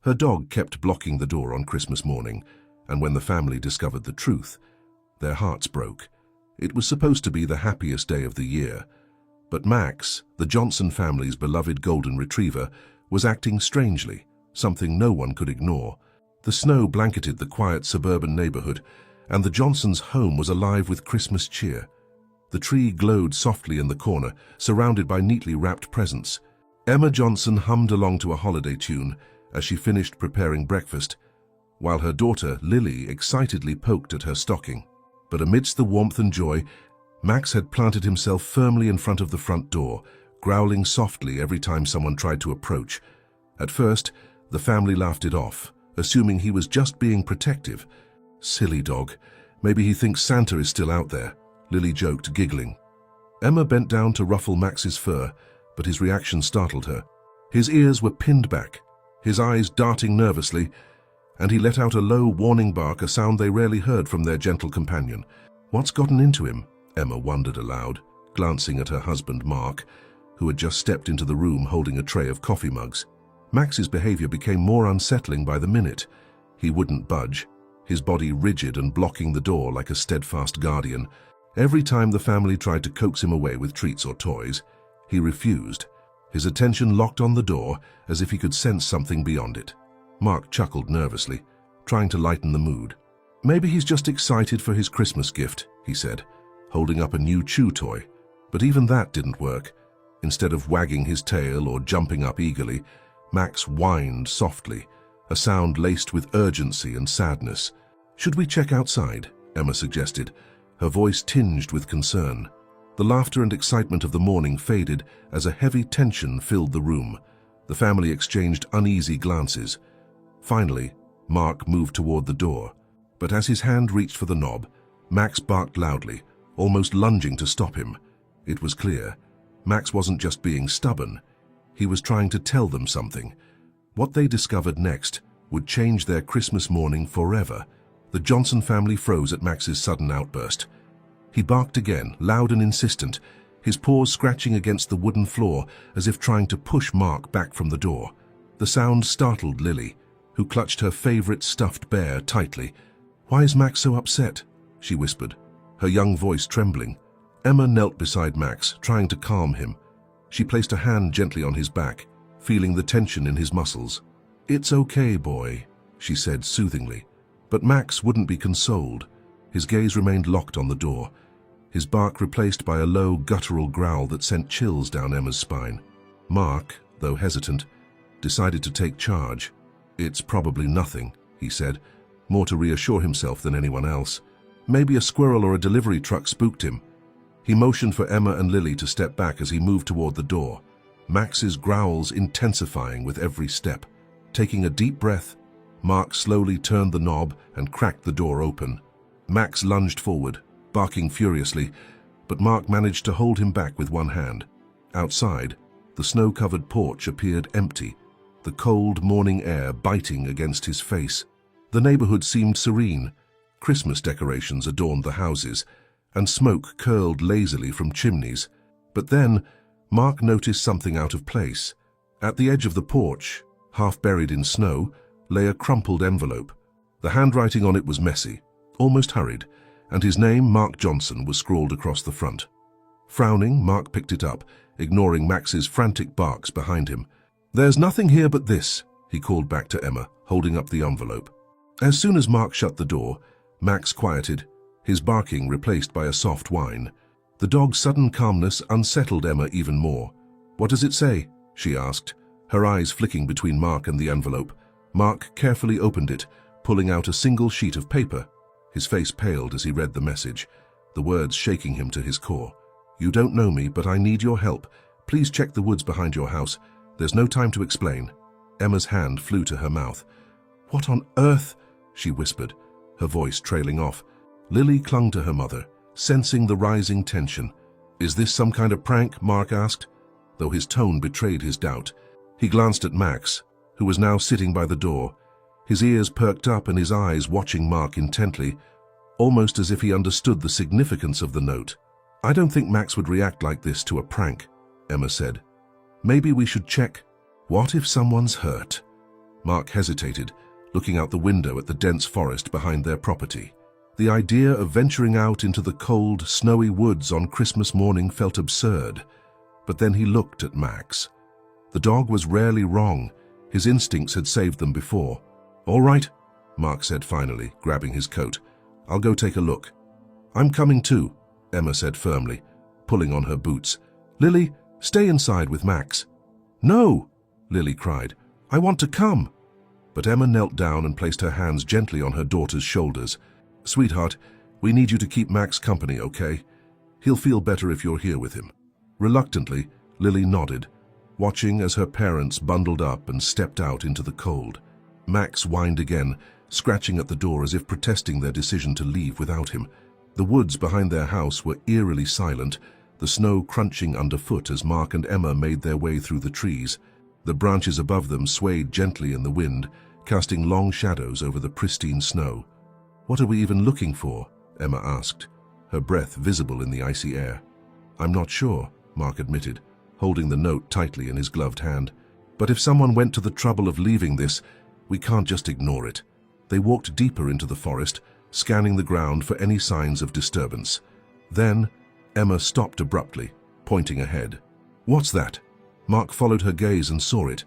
Her dog kept blocking the door on Christmas morning, and when the family discovered the truth, their hearts broke. It was supposed to be the happiest day of the year, but Max, the Johnson family's beloved golden retriever, was acting strangely, something no one could ignore. The snow blanketed the quiet suburban neighborhood, and the Johnsons' home was alive with Christmas cheer. The tree glowed softly in the corner, surrounded by neatly wrapped presents. Emma Johnson hummed along to a holiday tune as she finished preparing breakfast, while her daughter, Lily, excitedly poked at her stocking. But amidst the warmth and joy, Max had planted himself firmly in front of the front door, growling softly every time someone tried to approach. At first, the family laughed it off, assuming he was just being protective. "Silly dog. Maybe he thinks Santa is still out there," Lily joked, giggling. Emma bent down to ruffle Max's fur, but his reaction startled her. His ears were pinned back, his eyes darting nervously, and he let out a low, warning bark, a sound they rarely heard from their gentle companion. "What's gotten into him?" Emma wondered aloud, glancing at her husband Mark, who had just stepped into the room holding a tray of coffee mugs. Max's behavior became more unsettling by the minute. He wouldn't budge, his body rigid and blocking the door like a steadfast guardian. Every time the family tried to coax him away with treats or toys, he refused, his attention locked on the door as if he could sense something beyond it. Mark chuckled nervously, trying to lighten the mood. "Maybe he's just excited for his Christmas gift," he said, holding up a new chew toy. But even that didn't work. Instead of wagging his tail or jumping up eagerly, Max whined softly, a sound laced with urgency and sadness. "Should we check outside?" Emma suggested, her voice tinged with concern. The laughter and excitement of the morning faded as a heavy tension filled the room. The family exchanged uneasy glances. Finally, Mark moved toward the door, but as his hand reached for the knob, Max barked loudly, almost lunging to stop him. It was clear. Max wasn't just being stubborn. He was trying to tell them something. What they discovered next would change their Christmas morning forever. The Johnson family froze at Max's sudden outburst. He barked again, loud and insistent, his paws scratching against the wooden floor as if trying to push Mark back from the door. The sound startled Lily, who clutched her favorite stuffed bear tightly. "Why is Max so upset?" she whispered, her young voice trembling. Emma knelt beside Max, trying to calm him. She placed a hand gently on his back, feeling the tension in his muscles. "It's okay, boy," she said soothingly. But Max wouldn't be consoled. His gaze remained locked on the door, his bark replaced by a low, guttural growl that sent chills down Emma's spine. Mark, though hesitant, decided to take charge. "It's probably nothing," he said, more to reassure himself than anyone else. "Maybe a squirrel or a delivery truck spooked him." He motioned for Emma and Lily to step back as he moved toward the door, Max's growls intensifying with every step. Taking a deep breath, Mark slowly turned the knob and cracked the door open. Max lunged forward, barking furiously, but Mark managed to hold him back with one hand. Outside, the snow-covered porch appeared empty, the cold morning air biting against his face. The neighborhood seemed serene. Christmas decorations adorned the houses, and smoke curled lazily from chimneys. But then, Mark noticed something out of place. At the edge of the porch, half buried in snow, lay a crumpled envelope. The handwriting on it was messy, almost hurried, and his name, Mark Johnson, was scrawled across the front. Frowning, Mark picked it up, ignoring Max's frantic barks behind him. "There's nothing here but this," he called back to Emma, holding up the envelope. As soon as Mark shut the door, Max quieted, his barking replaced by a soft whine. The dog's sudden calmness unsettled Emma even more. "What does it say?" she asked, her eyes flicking between Mark and the envelope. Mark carefully opened it, pulling out a single sheet of paper. His face paled as he read the message, the words shaking him to his core. "You don't know me, but I need your help. Please check the woods behind your house. There's no time to explain." Emma's hand flew to her mouth. "What on earth?" she whispered, her voice trailing off. Lily clung to her mother, sensing the rising tension. "Is this some kind of prank?" Mark asked, though his tone betrayed his doubt. He glanced at Max, who was now sitting by the door, his ears perked up and his eyes watching Mark intently, almost as if he understood the significance of the note. "I don't think Max would react like this to a prank," Emma said. "Maybe we should check." "What if someone's hurt?" Mark hesitated, looking out the window at the dense forest behind their property. The idea of venturing out into the cold, snowy woods on Christmas morning felt absurd. But then he looked at Max. The dog was rarely wrong. His instincts had saved them before. "All right," Mark said finally, grabbing his coat. "I'll go take a look." "I'm coming too," Emma said firmly, pulling on her boots. "Lily, stay inside with Max." "No," Lily cried. "I want to come." But Emma knelt down and placed her hands gently on her daughter's shoulders. "Sweetheart, we need you to keep Max company, okay? He'll feel better if you're here with him." Reluctantly, Lily nodded, watching as her parents bundled up and stepped out into the cold. Max whined again, scratching at the door as if protesting their decision to leave without him. The woods behind their house were eerily silent, the snow crunching underfoot as Mark and Emma made their way through the trees. The branches above them swayed gently in the wind, casting long shadows over the pristine snow. "What are we even looking for?" Emma asked, her breath visible in the icy air. "I'm not sure," Mark admitted, holding the note tightly in his gloved hand. "But if someone went to the trouble of leaving this, we can't just ignore it." They walked deeper into the forest, scanning the ground for any signs of disturbance. Then, Emma stopped abruptly, pointing ahead. "What's that?" Mark followed her gaze and saw it,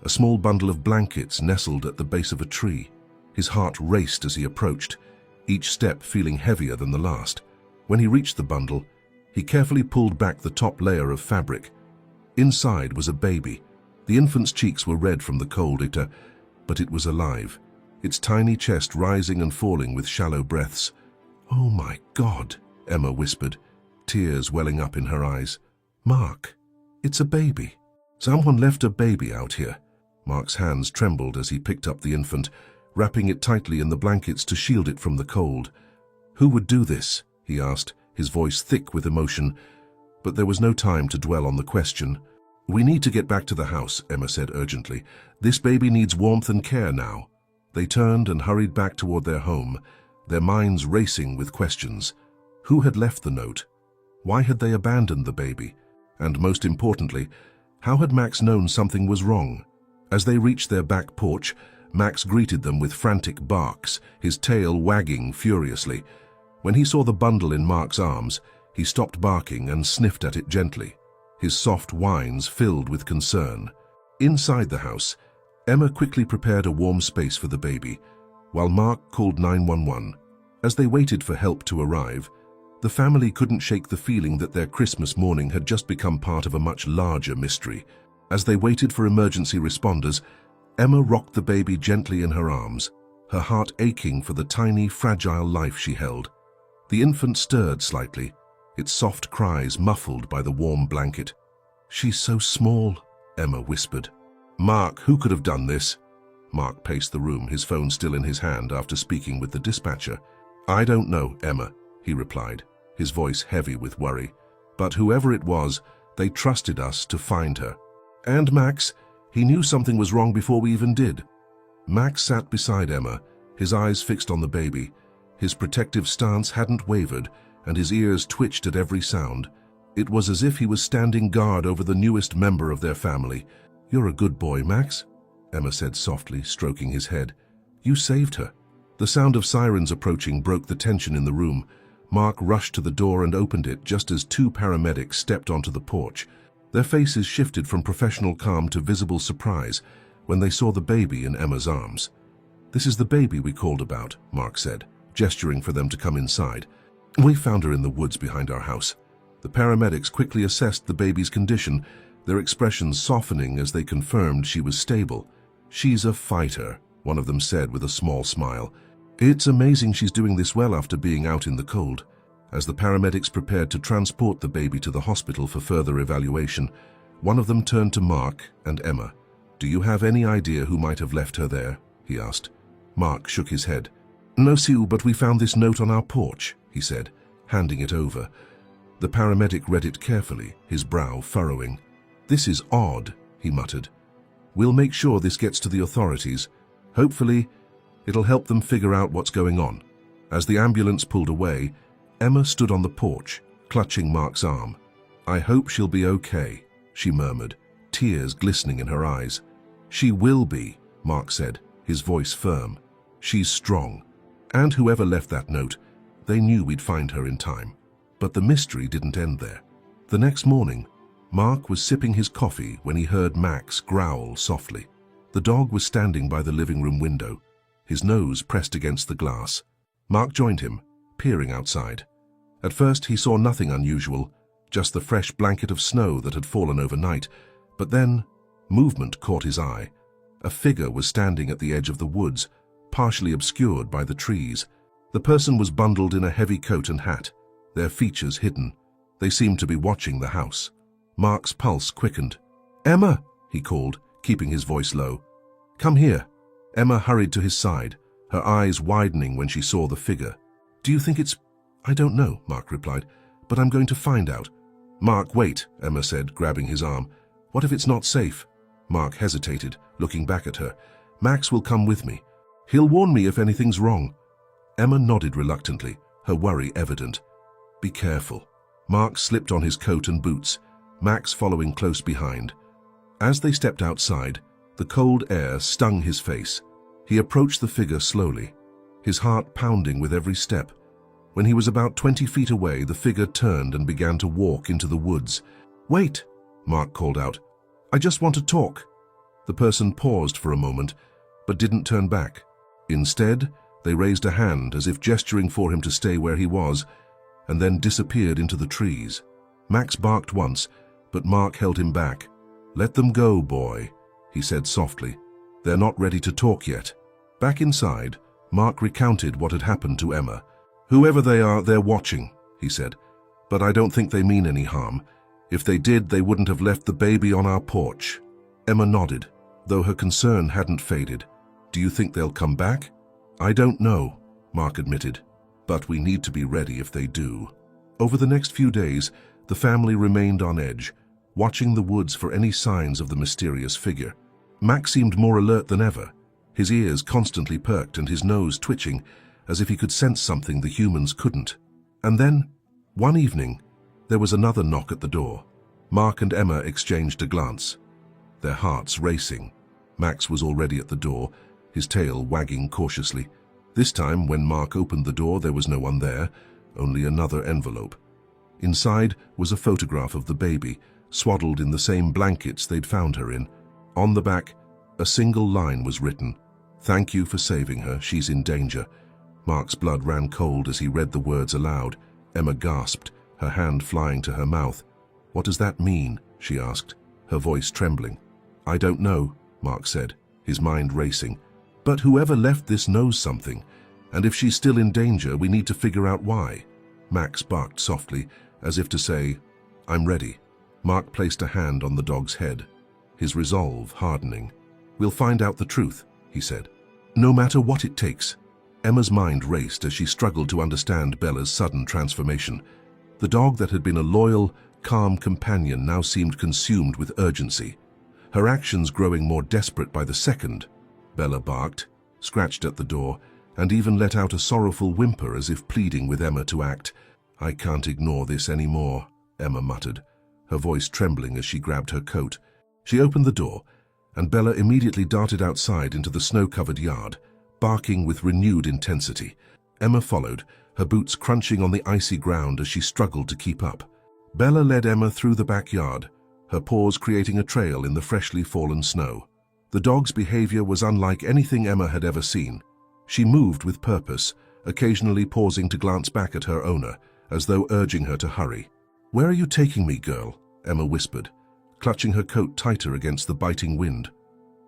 a small bundle of blankets nestled at the base of a tree. His heart raced as he approached, each step feeling heavier than the last. When he reached the bundle, he carefully pulled back the top layer of fabric. Inside was a baby. The infant's cheeks were red from the cold, but it was alive, its tiny chest rising and falling with shallow breaths. "Oh my God," Emma whispered, tears welling up in her eyes. "Mark, it's a baby. Someone left a baby out here." Mark's hands trembled as he picked up the infant, wrapping it tightly in the blankets to shield it from the cold. "Who would do this?" he asked, his voice thick with emotion. But there was no time to dwell on the question. "We need to get back to the house," Emma said urgently. "This baby needs warmth and care now." They turned and hurried back toward their home, their minds racing with questions. Who had left the note? Why had they abandoned the baby? And most importantly, how had Max known something was wrong? As they reached their back porch, Max greeted them with frantic barks, his tail wagging furiously. When he saw the bundle in Mark's arms, he stopped barking and sniffed at it gently, his soft whines filled with concern. Inside the house, Emma quickly prepared a warm space for the baby, while Mark called 911. As they waited for help to arrive, the family couldn't shake the feeling that their Christmas morning had just become part of a much larger mystery. As they waited for emergency responders, Emma rocked the baby gently in her arms, her heart aching for the tiny, fragile life she held. The infant stirred slightly, its soft cries muffled by the warm blanket. "She's so small," Emma whispered. "Mark, who could have done this?" Mark paced the room, his phone still in his hand after speaking with the dispatcher. "I don't know, Emma," he replied, his voice heavy with worry. "But whoever it was, they trusted us to find her. And Max, he knew something was wrong before we even did." Max sat beside Emma, his eyes fixed on the baby. His protective stance hadn't wavered, and his ears twitched at every sound. It was as if he was standing guard over the newest member of their family. "You're a good boy, Max," Emma said softly, stroking his head. "You saved her." The sound of sirens approaching broke the tension in the room. Mark rushed to the door and opened it just as two paramedics stepped onto the porch. Their faces shifted from professional calm to visible surprise when they saw the baby in Emma's arms. "This is the baby we called about," Mark said, gesturing for them to come inside. "We found her in the woods behind our house." The paramedics quickly assessed the baby's condition, their expressions softening as they confirmed she was stable. "She's a fighter," one of them said with a small smile. "It's amazing she's doing this well after being out in the cold." As the paramedics prepared to transport the baby to the hospital for further evaluation, one of them turned to Mark and Emma. "Do you have any idea who might have left her there?" he asked. Mark shook his head. "No, Sue, but we found this note on our porch," he said, handing it over. The paramedic read it carefully, his brow furrowing. "This is odd," he muttered. "We'll make sure this gets to the authorities. Hopefully, it'll help them figure out what's going on." As the ambulance pulled away, Emma stood on the porch, clutching Mark's arm. "I hope she'll be okay," she murmured, tears glistening in her eyes. "She will be," Mark said, his voice firm. "She's strong. And whoever left that note, they knew we'd find her in time." But the mystery didn't end there. The next morning, Mark was sipping his coffee when he heard Max growl softly. The dog was standing by the living room window, his nose pressed against the glass. Mark joined him, peering outside. At first he saw nothing unusual, just the fresh blanket of snow that had fallen overnight, but then movement caught his eye. A figure was standing at the edge of the woods, partially obscured by the trees. The person was bundled in a heavy coat and hat, their features hidden. They seemed to be watching the house. Mark's pulse quickened. "Emma!" he called, keeping his voice low. "Come here." Emma hurried to his side, her eyes widening when she saw the figure. "Do you think it's—" "I don't know," Mark replied, "but I'm going to find out." "Mark, wait," Emma said, grabbing his arm. "What if it's not safe?" Mark hesitated, looking back at her. "Max will come with me. He'll warn me if anything's wrong." Emma nodded reluctantly, her worry evident. "Be careful." Mark slipped on his coat and boots, Max following close behind. As they stepped outside, the cold air stung his face. He approached the figure slowly, his heart pounding with every step. When he was about 20 feet away, the figure turned and began to walk into the woods. "Wait," Mark called out. "I just want to talk." The person paused for a moment, but didn't turn back. Instead, they raised a hand as if gesturing for him to stay where he was, and then disappeared into the trees. Max barked once, but Mark held him back. "Let them go, boy," he said softly. "They're not ready to talk yet." Back inside, Mark recounted what had happened to Emma. "Whoever they are, they're watching," he said. "But I don't think they mean any harm. If they did, they wouldn't have left the baby on our porch." Emma nodded, though her concern hadn't faded. "Do you think they'll come back?" "I don't know," Mark admitted. "But we need to be ready if they do." Over the next few days, the family remained on edge, watching the woods for any signs of the mysterious figure. Max seemed more alert than ever, his ears constantly perked and his nose twitching, as if he could sense something the humans couldn't. And then, one evening, there was another knock at the door. Mark and Emma exchanged a glance, their hearts racing. Max was already at the door, his tail wagging cautiously. This time, when Mark opened the door, there was no one there, only another envelope. Inside was a photograph of the baby, swaddled in the same blankets they'd found her in. On the back, a single line was written: "Thank you for saving her, she's in danger." Mark's blood ran cold as he read the words aloud. Emma gasped, her hand flying to her mouth. "What does that mean?" she asked, her voice trembling. "I don't know," Mark said, his mind racing. "But whoever left this knows something, and if she's still in danger, we need to figure out why." Max barked softly, as if to say, "I'm ready." Mark placed a hand on the dog's head, his resolve hardening. "We'll find out the truth," he said. "No matter what it takes." Emma's mind raced as she struggled to understand Bella's sudden transformation. The dog that had been a loyal, calm companion now seemed consumed with urgency, her actions growing more desperate by the second. Bella barked, scratched at the door, and even let out a sorrowful whimper as if pleading with Emma to act. "I can't ignore this anymore," Emma muttered, her voice trembling as she grabbed her coat. She opened the door, and Bella immediately darted outside into the snow-covered yard, barking with renewed intensity. Emma followed, her boots crunching on the icy ground as she struggled to keep up. Bella led Emma through the backyard, her paws creating a trail in the freshly fallen snow. The dog's behavior was unlike anything Emma had ever seen. She moved with purpose, occasionally pausing to glance back at her owner, as though urging her to hurry. "Where are you taking me, girl?" Emma whispered, clutching her coat tighter against the biting wind.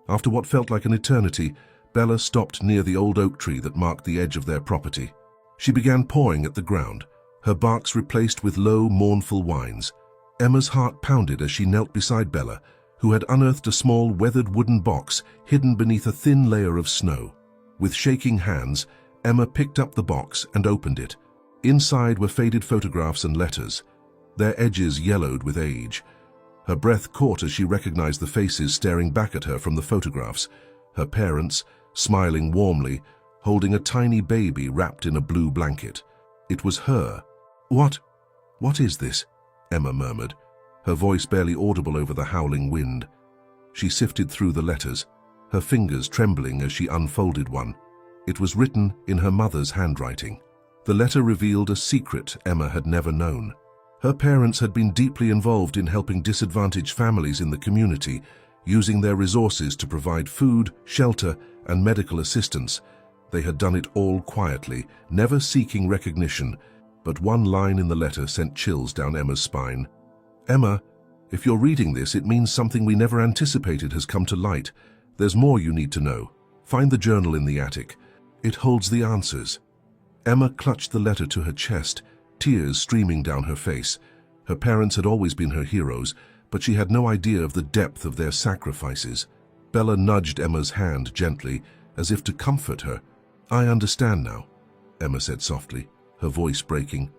After what felt like an eternity, Bella stopped near the old oak tree that marked the edge of their property. She began pawing at the ground, her barks replaced with low, mournful whines. Emma's heart pounded as she knelt beside Bella, who had unearthed a small, weathered wooden box hidden beneath a thin layer of snow. With shaking hands, Emma picked up the box and opened it. Inside were faded photographs and letters, their edges yellowed with age. Her breath caught as she recognized the faces staring back at her from the photographs, her parents, smiling warmly, holding a tiny baby wrapped in a blue blanket. It was her. What is this?" Emma murmured, her voice barely audible over the howling wind. She sifted through the letters, her fingers trembling as she unfolded one. It was written in her mother's handwriting. The letter revealed a secret Emma had never known. Her parents had been deeply involved in helping disadvantaged families in the community, using their resources to provide food, shelter, and medical assistance. They had done it all quietly, never seeking recognition, but one line in the letter sent chills down Emma's spine. "Emma, if you're reading this, it means something we never anticipated has come to light. There's more you need to know. Find the journal in the attic. It holds the answers." Emma clutched the letter to her chest, tears streaming down her face. Her parents had always been her heroes, but she had no idea of the depth of their sacrifices. Bella nudged Emma's hand gently, as if to comfort her. "I understand now," Emma said softly, her voice breaking.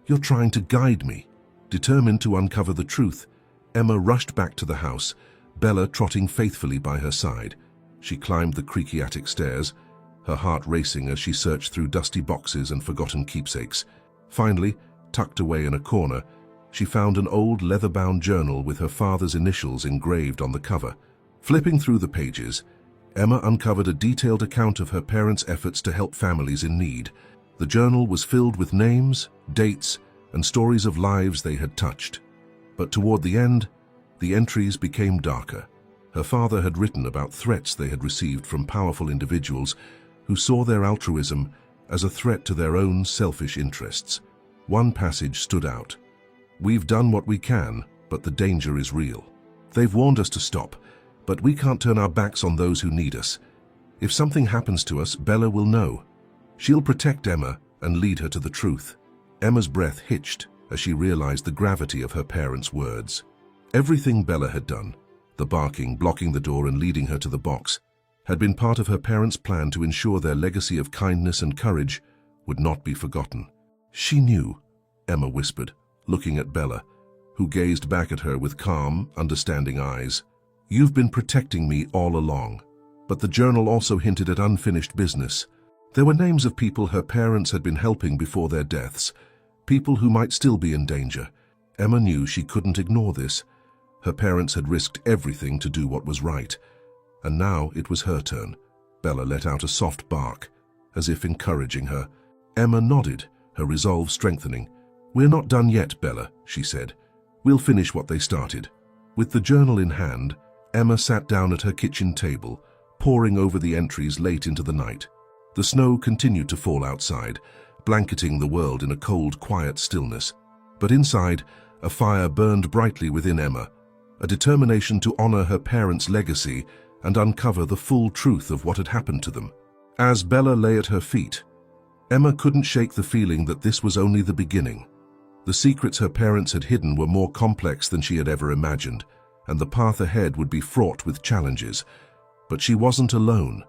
"You're trying to guide me." Determined to uncover the truth, Emma rushed back to the house, Bella trotting faithfully by her side. She climbed the creaky attic stairs, her heart racing as she searched through dusty boxes and forgotten keepsakes. Finally, tucked away in a corner, she found an old leather-bound journal with her father's initials engraved on the cover. Flipping through the pages, Emma uncovered a detailed account of her parents' efforts to help families in need. The journal was filled with names, dates, and stories of lives they had touched. But toward the end, the entries became darker. Her father had written about threats they had received from powerful individuals who saw their altruism as a threat to their own selfish interests. One passage stood out. "We've done what we can, but the danger is real. They've warned us to stop, but we can't turn our backs on those who need us. If something happens to us, Bella will know. She'll protect Emma and lead her to the truth." Emma's breath hitched as she realized the gravity of her parents' words. Everything Bella had done, the barking, blocking the door and leading her to the box, had been part of her parents' plan to ensure their legacy of kindness and courage would not be forgotten. "She knew," Emma whispered, looking at Bella, who gazed back at her with calm, understanding eyes. "You've been protecting me all along." But the journal also hinted at unfinished business. There were names of people her parents had been helping before their deaths, people who might still be in danger. Emma knew she couldn't ignore this. Her parents had risked everything to do what was right. And now it was her turn. Bella let out a soft bark, as if encouraging her. Emma nodded, her resolve strengthening. "We're not done yet, Bella," she said. "We'll finish what they started." With the journal in hand, Emma sat down at her kitchen table, poring over the entries late into the night. The snow continued to fall outside, blanketing the world in a cold, quiet stillness. But inside, a fire burned brightly within Emma, a determination to honor her parents' legacy and uncover the full truth of what had happened to them. As Bella lay at her feet, Emma couldn't shake the feeling that this was only the beginning. The secrets her parents had hidden were more complex than she had ever imagined, and the path ahead would be fraught with challenges. But she wasn't alone.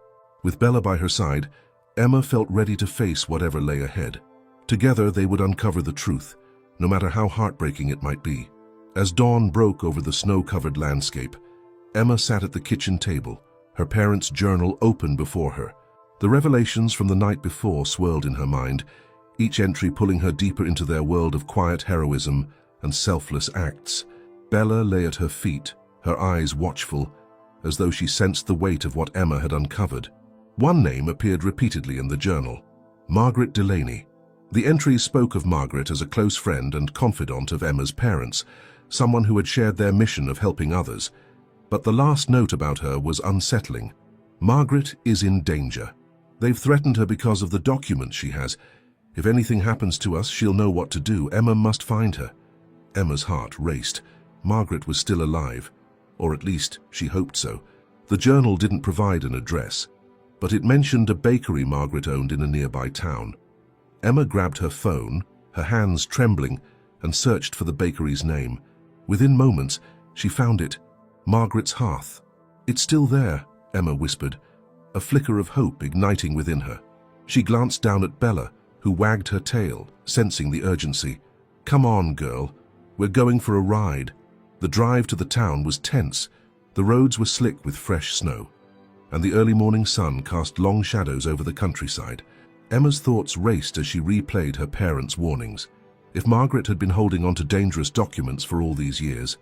With Bella by her side, Emma felt ready to face whatever lay ahead. Together they would uncover the truth, no matter how heartbreaking it might be. As dawn broke over the snow-covered landscape, Emma sat at the kitchen table, her parents' journal open before her. The revelations from the night before swirled in her mind, each entry pulling her deeper into their world of quiet heroism and selfless acts. Bella lay at her feet, her eyes watchful, as though she sensed the weight of what Emma had uncovered. One name appeared repeatedly in the journal: Margaret Delaney. The entries spoke of Margaret as a close friend and confidant of Emma's parents, someone who had shared their mission of helping others. But the last note about her was unsettling. "Margaret is in danger. They've threatened her because of the documents she has. If anything happens to us, she'll know what to do. Emma must find her." Emma's heart raced. Margaret was still alive, or at least she hoped so. The journal didn't provide an address, but it mentioned a bakery Margaret owned in a nearby town. Emma grabbed her phone, her hands trembling, and searched for the bakery's name. Within moments, she found it: Margaret's Hearth. "It's still there," Emma whispered, a flicker of hope igniting within her. She glanced down at Bella, who wagged her tail, sensing the urgency. "Come on, girl. We're going for a ride." The drive to the town was tense. The roads were slick with fresh snow, and the early morning sun cast long shadows over the countryside. Emma's thoughts raced as she replayed her parents' warnings. If Margaret had been holding on to dangerous documents for all these years,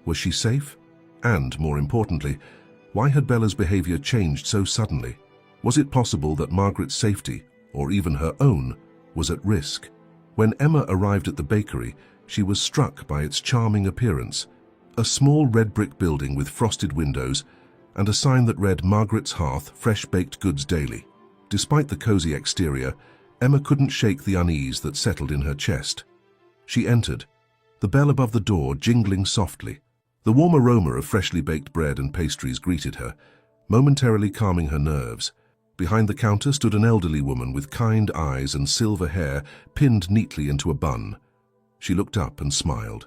was she safe? And, more importantly, Why had Bella's behavior changed so suddenly? Was it possible that Margaret's safety, or even her own, was at risk? When Emma arrived at the bakery, she was struck by its charming appearance. A small red brick building with frosted windows and a sign that read Margaret's Hearth, fresh baked goods daily. Despite the cozy exterior, Emma couldn't shake the unease that settled in her chest. She entered, the bell above the door jingling softly. The warm aroma of freshly baked bread and pastries greeted her, momentarily calming her nerves. Behind the counter stood an elderly woman with kind eyes and silver hair pinned neatly into a bun. She looked up and smiled.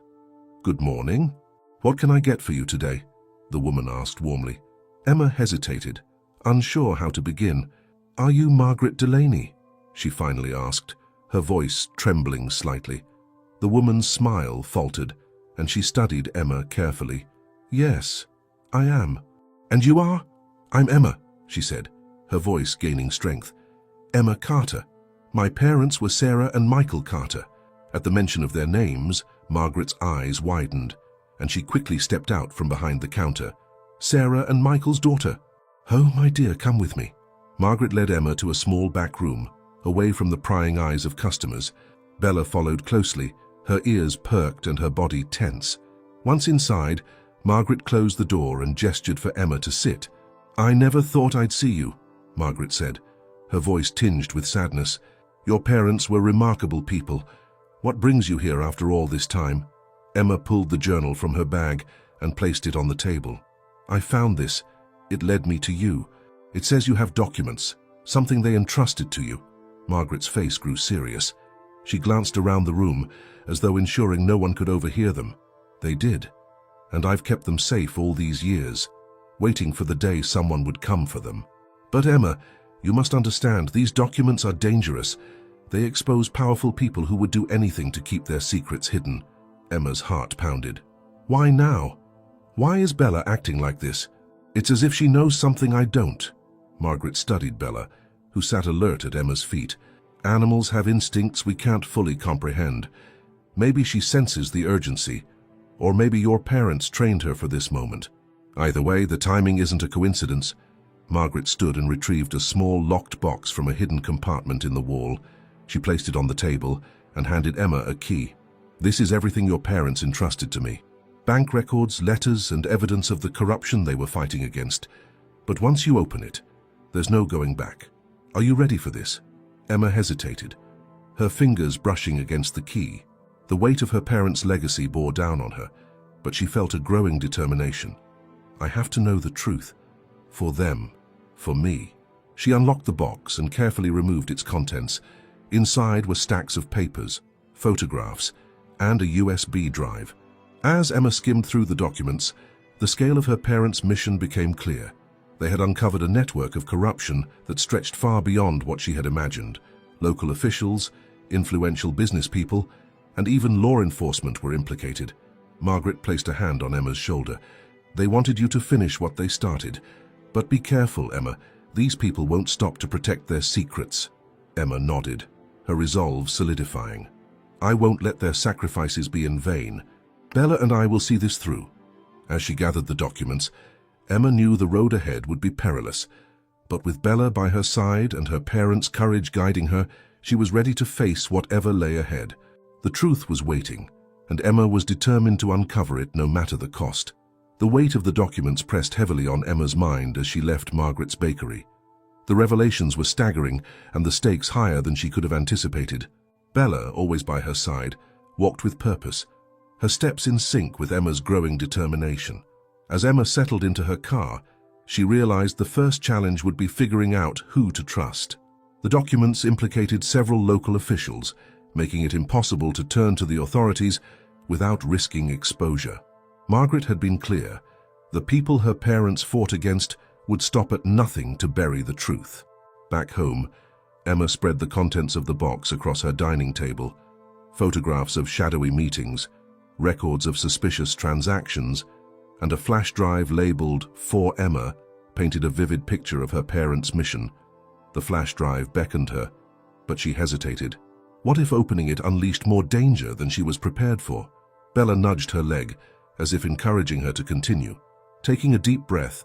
"Good morning. What can I get for you today?" the woman asked warmly. Emma hesitated, unsure how to begin. "Are you Margaret Delaney?" she finally asked, her voice trembling slightly. The woman's smile faltered, and she studied Emma carefully. "Yes, I am." "And you are?" "I'm Emma," she said, her voice gaining strength. "Emma Carter. My parents were Sarah and Michael Carter." At the mention of their names, Margaret's eyes widened, and she quickly stepped out from behind the counter. "Sarah and Michael's daughter." "Oh, my dear, come with me." Margaret led Emma to a small back room, away from the prying eyes of customers. Bella followed closely, her ears perked and her body tense. Once inside, Margaret closed the door and gestured for Emma to sit. "I never thought I'd see you," Margaret said, her voice tinged with sadness. "Your parents were remarkable people. What brings you here after all this time?" Emma pulled the journal from her bag and placed it on the table. "I found this. It led me to you. It says you have documents, something they entrusted to you." Margaret's face grew serious. She glanced around the room, as though ensuring no one could overhear them. "They did, and I've kept them safe all these years, waiting for the day someone would come for them." "But Emma, you must understand, these documents are dangerous. They expose powerful people who would do anything to keep their secrets hidden." Emma's heart pounded. "Why now? Why is Bella acting like this? It's as if she knows something I don't." Margaret studied Bella, who sat alert at Emma's feet. "Animals have instincts we can't fully comprehend. Maybe she senses the urgency, or maybe your parents trained her for this moment. Either way, the timing isn't a coincidence." Margaret stood and retrieved a small locked box from a hidden compartment in the wall. She placed it on the table and handed Emma a key. "This is everything your parents entrusted to me. Bank records, letters, and evidence of the corruption they were fighting against. But once you open it, there's no going back. Are you ready for this?" Emma hesitated, her fingers brushing against the key. The weight of her parents' legacy bore down on her, but she felt a growing determination. "I have to know the truth. For them. For me." She unlocked the box and carefully removed its contents. Inside were stacks of papers, photographs, and a USB drive. As Emma skimmed through the documents, the scale of her parents' mission became clear. They had uncovered a network of corruption that stretched far beyond what she had imagined. Local officials, influential business people, and even law enforcement were implicated. Margaret placed a hand on Emma's shoulder. "They wanted you to finish what they started. But be careful, Emma. These people won't stop to protect their secrets." Emma nodded, her resolve solidifying. "I won't let their sacrifices be in vain. Bella and I will see this through." As she gathered the documents, Emma knew the road ahead would be perilous. But with Bella by her side and her parents' courage guiding her, she was ready to face whatever lay ahead. The truth was waiting, and Emma was determined to uncover it no matter the cost. The weight of the documents pressed heavily on Emma's mind as she left Margaret's bakery. The revelations were staggering and the stakes higher than she could have anticipated. Bella, always by her side, walked with purpose, her steps in sync with Emma's growing determination. As Emma settled into her car, she realized the first challenge would be figuring out who to trust. The documents implicated several local officials, making it impossible to turn to the authorities without risking exposure. Margaret had been clear. The people her parents fought against would stop at nothing to bury the truth. Back home, Emma spread the contents of the box across her dining table. Photographs of shadowy meetings, records of suspicious transactions, and a flash drive labeled "For Emma" painted a vivid picture of her parents' mission. The flash drive beckoned her, but she hesitated. What if opening it unleashed more danger than she was prepared for? Bella nudged her leg, as if encouraging her to continue. Taking a deep breath,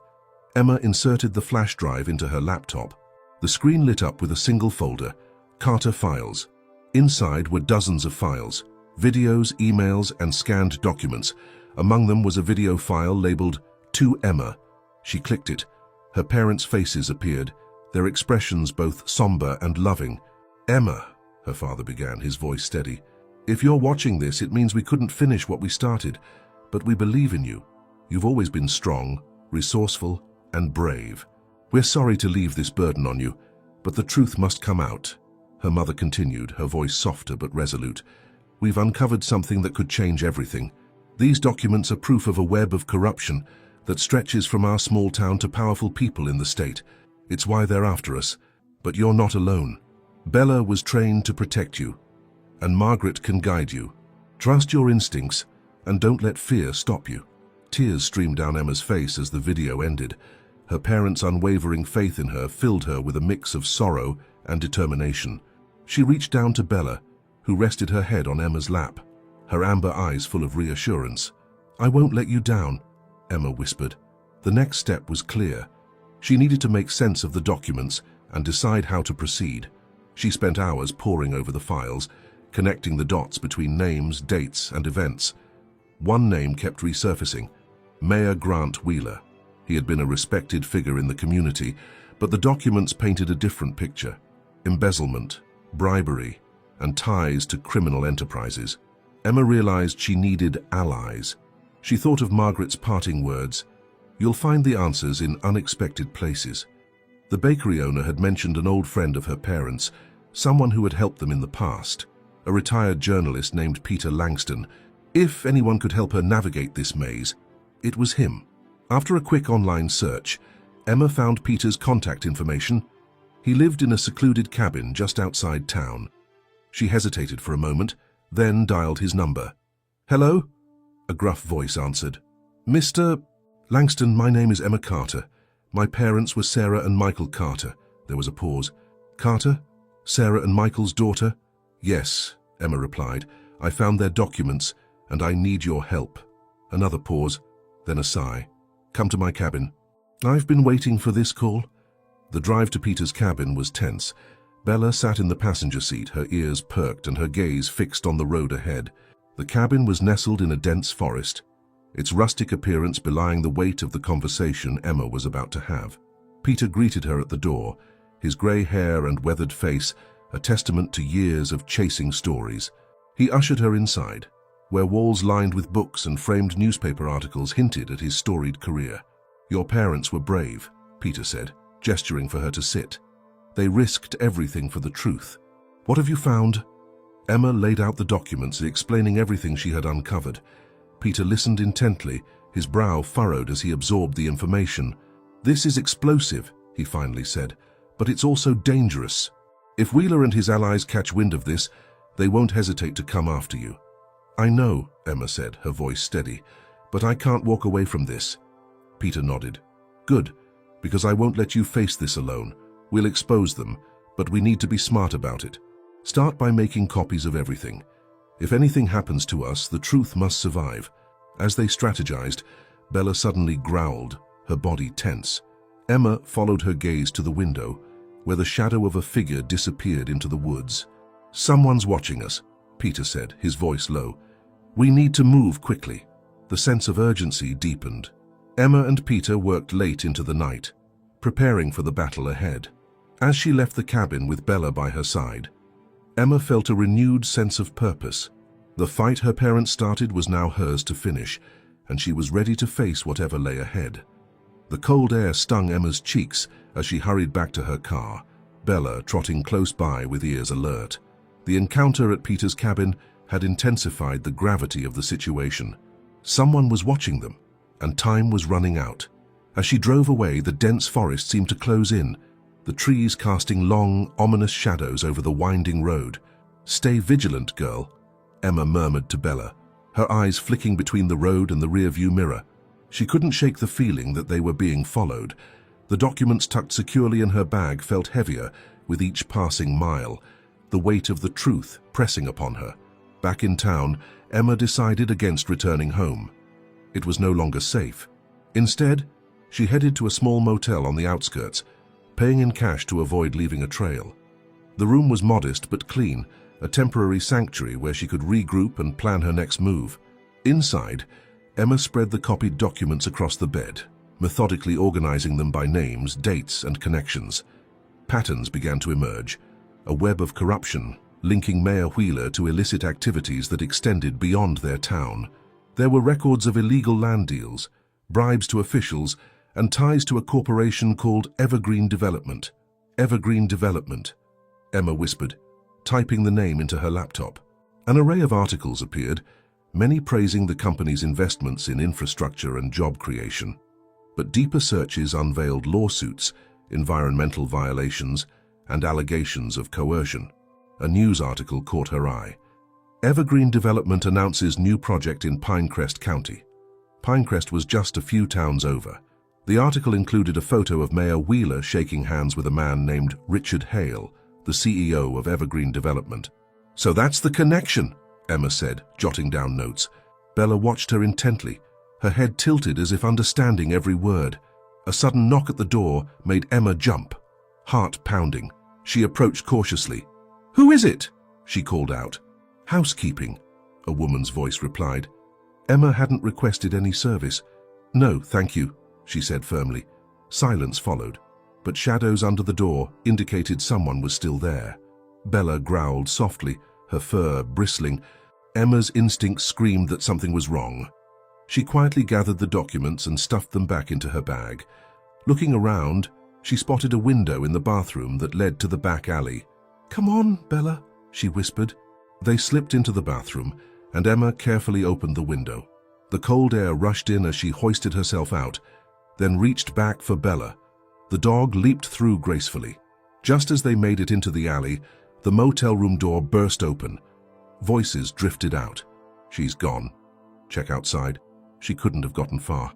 Emma inserted the flash drive into her laptop. The screen lit up with a single folder, Carter Files. Inside were dozens of files, videos, emails, and scanned documents. Among them was a video file labeled To Emma. She clicked it. Her parents' faces appeared, their expressions both somber and loving. "Emma," her father began, his voice steady, "if you're watching this, it means we couldn't finish what we started, but we believe in you. You've always been strong, resourceful, and brave. We're sorry to leave this burden on you, but the truth must come out." Her mother continued, her voice softer but resolute. "We've uncovered something that could change everything. These documents are proof of a web of corruption that stretches from our small town to powerful people in the state. It's why they're after us. But you're not alone. Bella was trained to protect you, and Margaret can guide you. Trust your instincts, and don't let fear stop you." Tears streamed down Emma's face as the video ended. Her parents' unwavering faith in her filled her with a mix of sorrow and determination. She reached down to Bella, who rested her head on Emma's lap, her amber eyes full of reassurance. "I won't let you down," Emma whispered. The next step was clear. She needed to make sense of the documents and decide how to proceed. She spent hours poring over the files, connecting the dots between names, dates, and events. One name kept resurfacing: Mayor Grant Wheeler. He had been a respected figure in the community, but the documents painted a different picture: embezzlement, bribery, and ties to criminal enterprises. Emma realized she needed allies. She thought of Margaret's parting words: "You'll find the answers in unexpected places." The bakery owner had mentioned an old friend of her parents, someone who had helped them in the past, a retired journalist named Peter Langston. If anyone could help her navigate this maze, it was him. After a quick online search, Emma found Peter's contact information. He lived in a secluded cabin just outside town. She hesitated for a moment, then dialed his number. "Hello?" a gruff voice answered. "Mr. Langston, my name is Emma Carter. My parents were Sarah and Michael Carter." There was a pause. "Carter? Sarah and Michael's daughter?" "Yes," Emma replied. "I found their documents, and I need your help." Another pause, then a sigh. "Come to my cabin." "I've been waiting for this call." The drive to Peter's cabin was tense. Bella sat in the passenger seat, her ears perked and her gaze fixed on the road ahead. The cabin was nestled in a dense forest, its rustic appearance belying the weight of the conversation Emma was about to have. Peter greeted her at the door, his grey hair and weathered face a testament to years of chasing stories. He ushered her inside, where walls lined with books and framed newspaper articles hinted at his storied career. "Your parents were brave," Peter said, gesturing for her to sit. "They risked everything for the truth. What have you found?" Emma laid out the documents, explaining everything she had uncovered. Peter listened intently, his brow furrowed as he absorbed the information. "This is explosive," he finally said, "but it's also dangerous. If Wheeler and his allies catch wind of this, they won't hesitate to come after you." "I know," Emma said, her voice steady, "but I can't walk away from this." Peter nodded. "Good, because I won't let you face this alone. We'll expose them, but we need to be smart about it. Start by making copies of everything. If anything happens to us, the truth must survive." As they strategized, Bella suddenly growled, her body tense. Emma followed her gaze to the window, where the shadow of a figure disappeared into the woods. "Someone's watching us," Peter said, his voice low. "We need to move quickly." The sense of urgency deepened. Emma and Peter worked late into the night, preparing for the battle ahead. As she left the cabin with Bella by her side, Emma felt a renewed sense of purpose. The fight her parents started was now hers to finish, and she was ready to face whatever lay ahead. The cold air stung Emma's cheeks as she hurried back to her car, Bella trotting close by with ears alert. The encounter at Peter's cabin had intensified the gravity of the situation. Someone was watching them, and time was running out. As she drove away, the dense forest seemed to close in, the trees casting long, ominous shadows over the winding road. "Stay vigilant, girl," Emma murmured to Bella, her eyes flicking between the road and the rearview mirror. She couldn't shake the feeling that they were being followed. The documents tucked securely in her bag felt heavier with each passing mile, the weight of the truth pressing upon her. Back in town, Emma decided against returning home. It was no longer safe. Instead, She headed to a small motel on the outskirts, paying in cash to avoid leaving a trail. The room was modest but clean, a temporary sanctuary where she could regroup and plan her next move. Inside, Emma spread the copied documents across the bed, methodically organizing them by names, dates, and connections. Patterns began to emerge, a web of corruption, linking Mayor Wheeler to illicit activities that extended beyond their town. There were records of illegal land deals, bribes to officials, and ties to a corporation called Evergreen Development. Evergreen Development, Emma whispered, typing the name into her laptop. An array of articles appeared, many praising the company's investments in infrastructure and job creation. But deeper searches unveiled lawsuits, environmental violations, and allegations of coercion. A news article caught her eye. Evergreen Development announces new project in Pinecrest County. Pinecrest was just a few towns over. The article included a photo of Mayor Wheeler shaking hands with a man named Richard Hale, the CEO of Evergreen Development. "So that's the connection," Emma said, jotting down notes. Bella watched her intently, her head tilted as if understanding every word. A sudden knock at the door made Emma jump, heart pounding. She approached cautiously. "Who is it?" she called out. "Housekeeping," a woman's voice replied. Emma hadn't requested any service. "No, thank you," she said firmly. Silence followed, but shadows under the door indicated someone was still there. Bella growled softly, her fur bristling. Emma's instincts screamed that something was wrong. She quietly gathered the documents and stuffed them back into her bag. Looking around, she spotted a window in the bathroom that led to the back alley. "Come on, Bella," she whispered. They slipped into the bathroom, and Emma carefully opened the window. The cold air rushed in as she hoisted herself out, then reached back for Bella. The dog leaped through gracefully. Just as they made it into the alley, the motel room door burst open. Voices drifted out. "She's gone. Check outside." She couldn't have gotten far.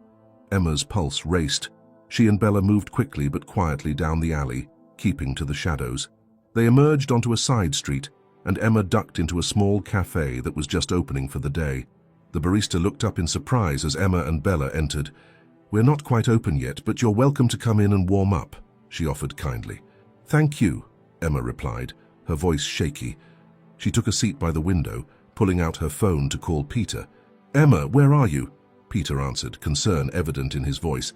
Emma's pulse raced. She and Bella moved quickly but quietly down the alley, keeping to the shadows. They emerged onto a side street, and Emma ducked into a small cafe that was just opening for the day. The barista looked up in surprise as Emma and Bella entered. "We're not quite open yet, but you're welcome to come in and warm up," she offered kindly. "Thank you," Emma replied, her voice shaky. She took a seat by the window, pulling out her phone to call Peter. "Emma, where are you?" Peter answered, concern evident in his voice.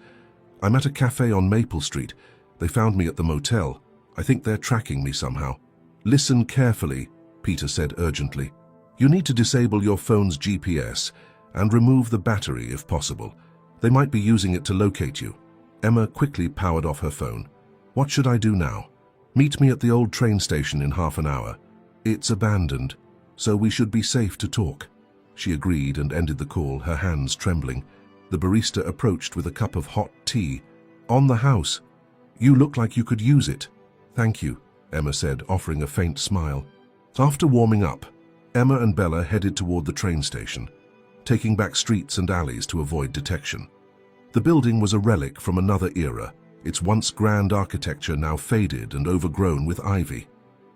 "I'm at a cafe on Maple Street. They found me at the motel. I think they're tracking me somehow." "Listen carefully," Peter said urgently. "You need to disable your phone's GPS and remove the battery if possible. They might be using it to locate you." Emma quickly powered off her phone. "What should I do now?" "Meet me at the old train station in half an hour. It's abandoned, so we should be safe to talk." She agreed and ended the call, her hands trembling. The barista approached with a cup of hot tea. "On the house. You look like you could use it." "Thank you," Emma said, offering a faint smile. After warming up, Emma and Bella headed toward the train station, taking back streets and alleys to avoid detection. The building was a relic from another era, its once grand architecture now faded and overgrown with ivy.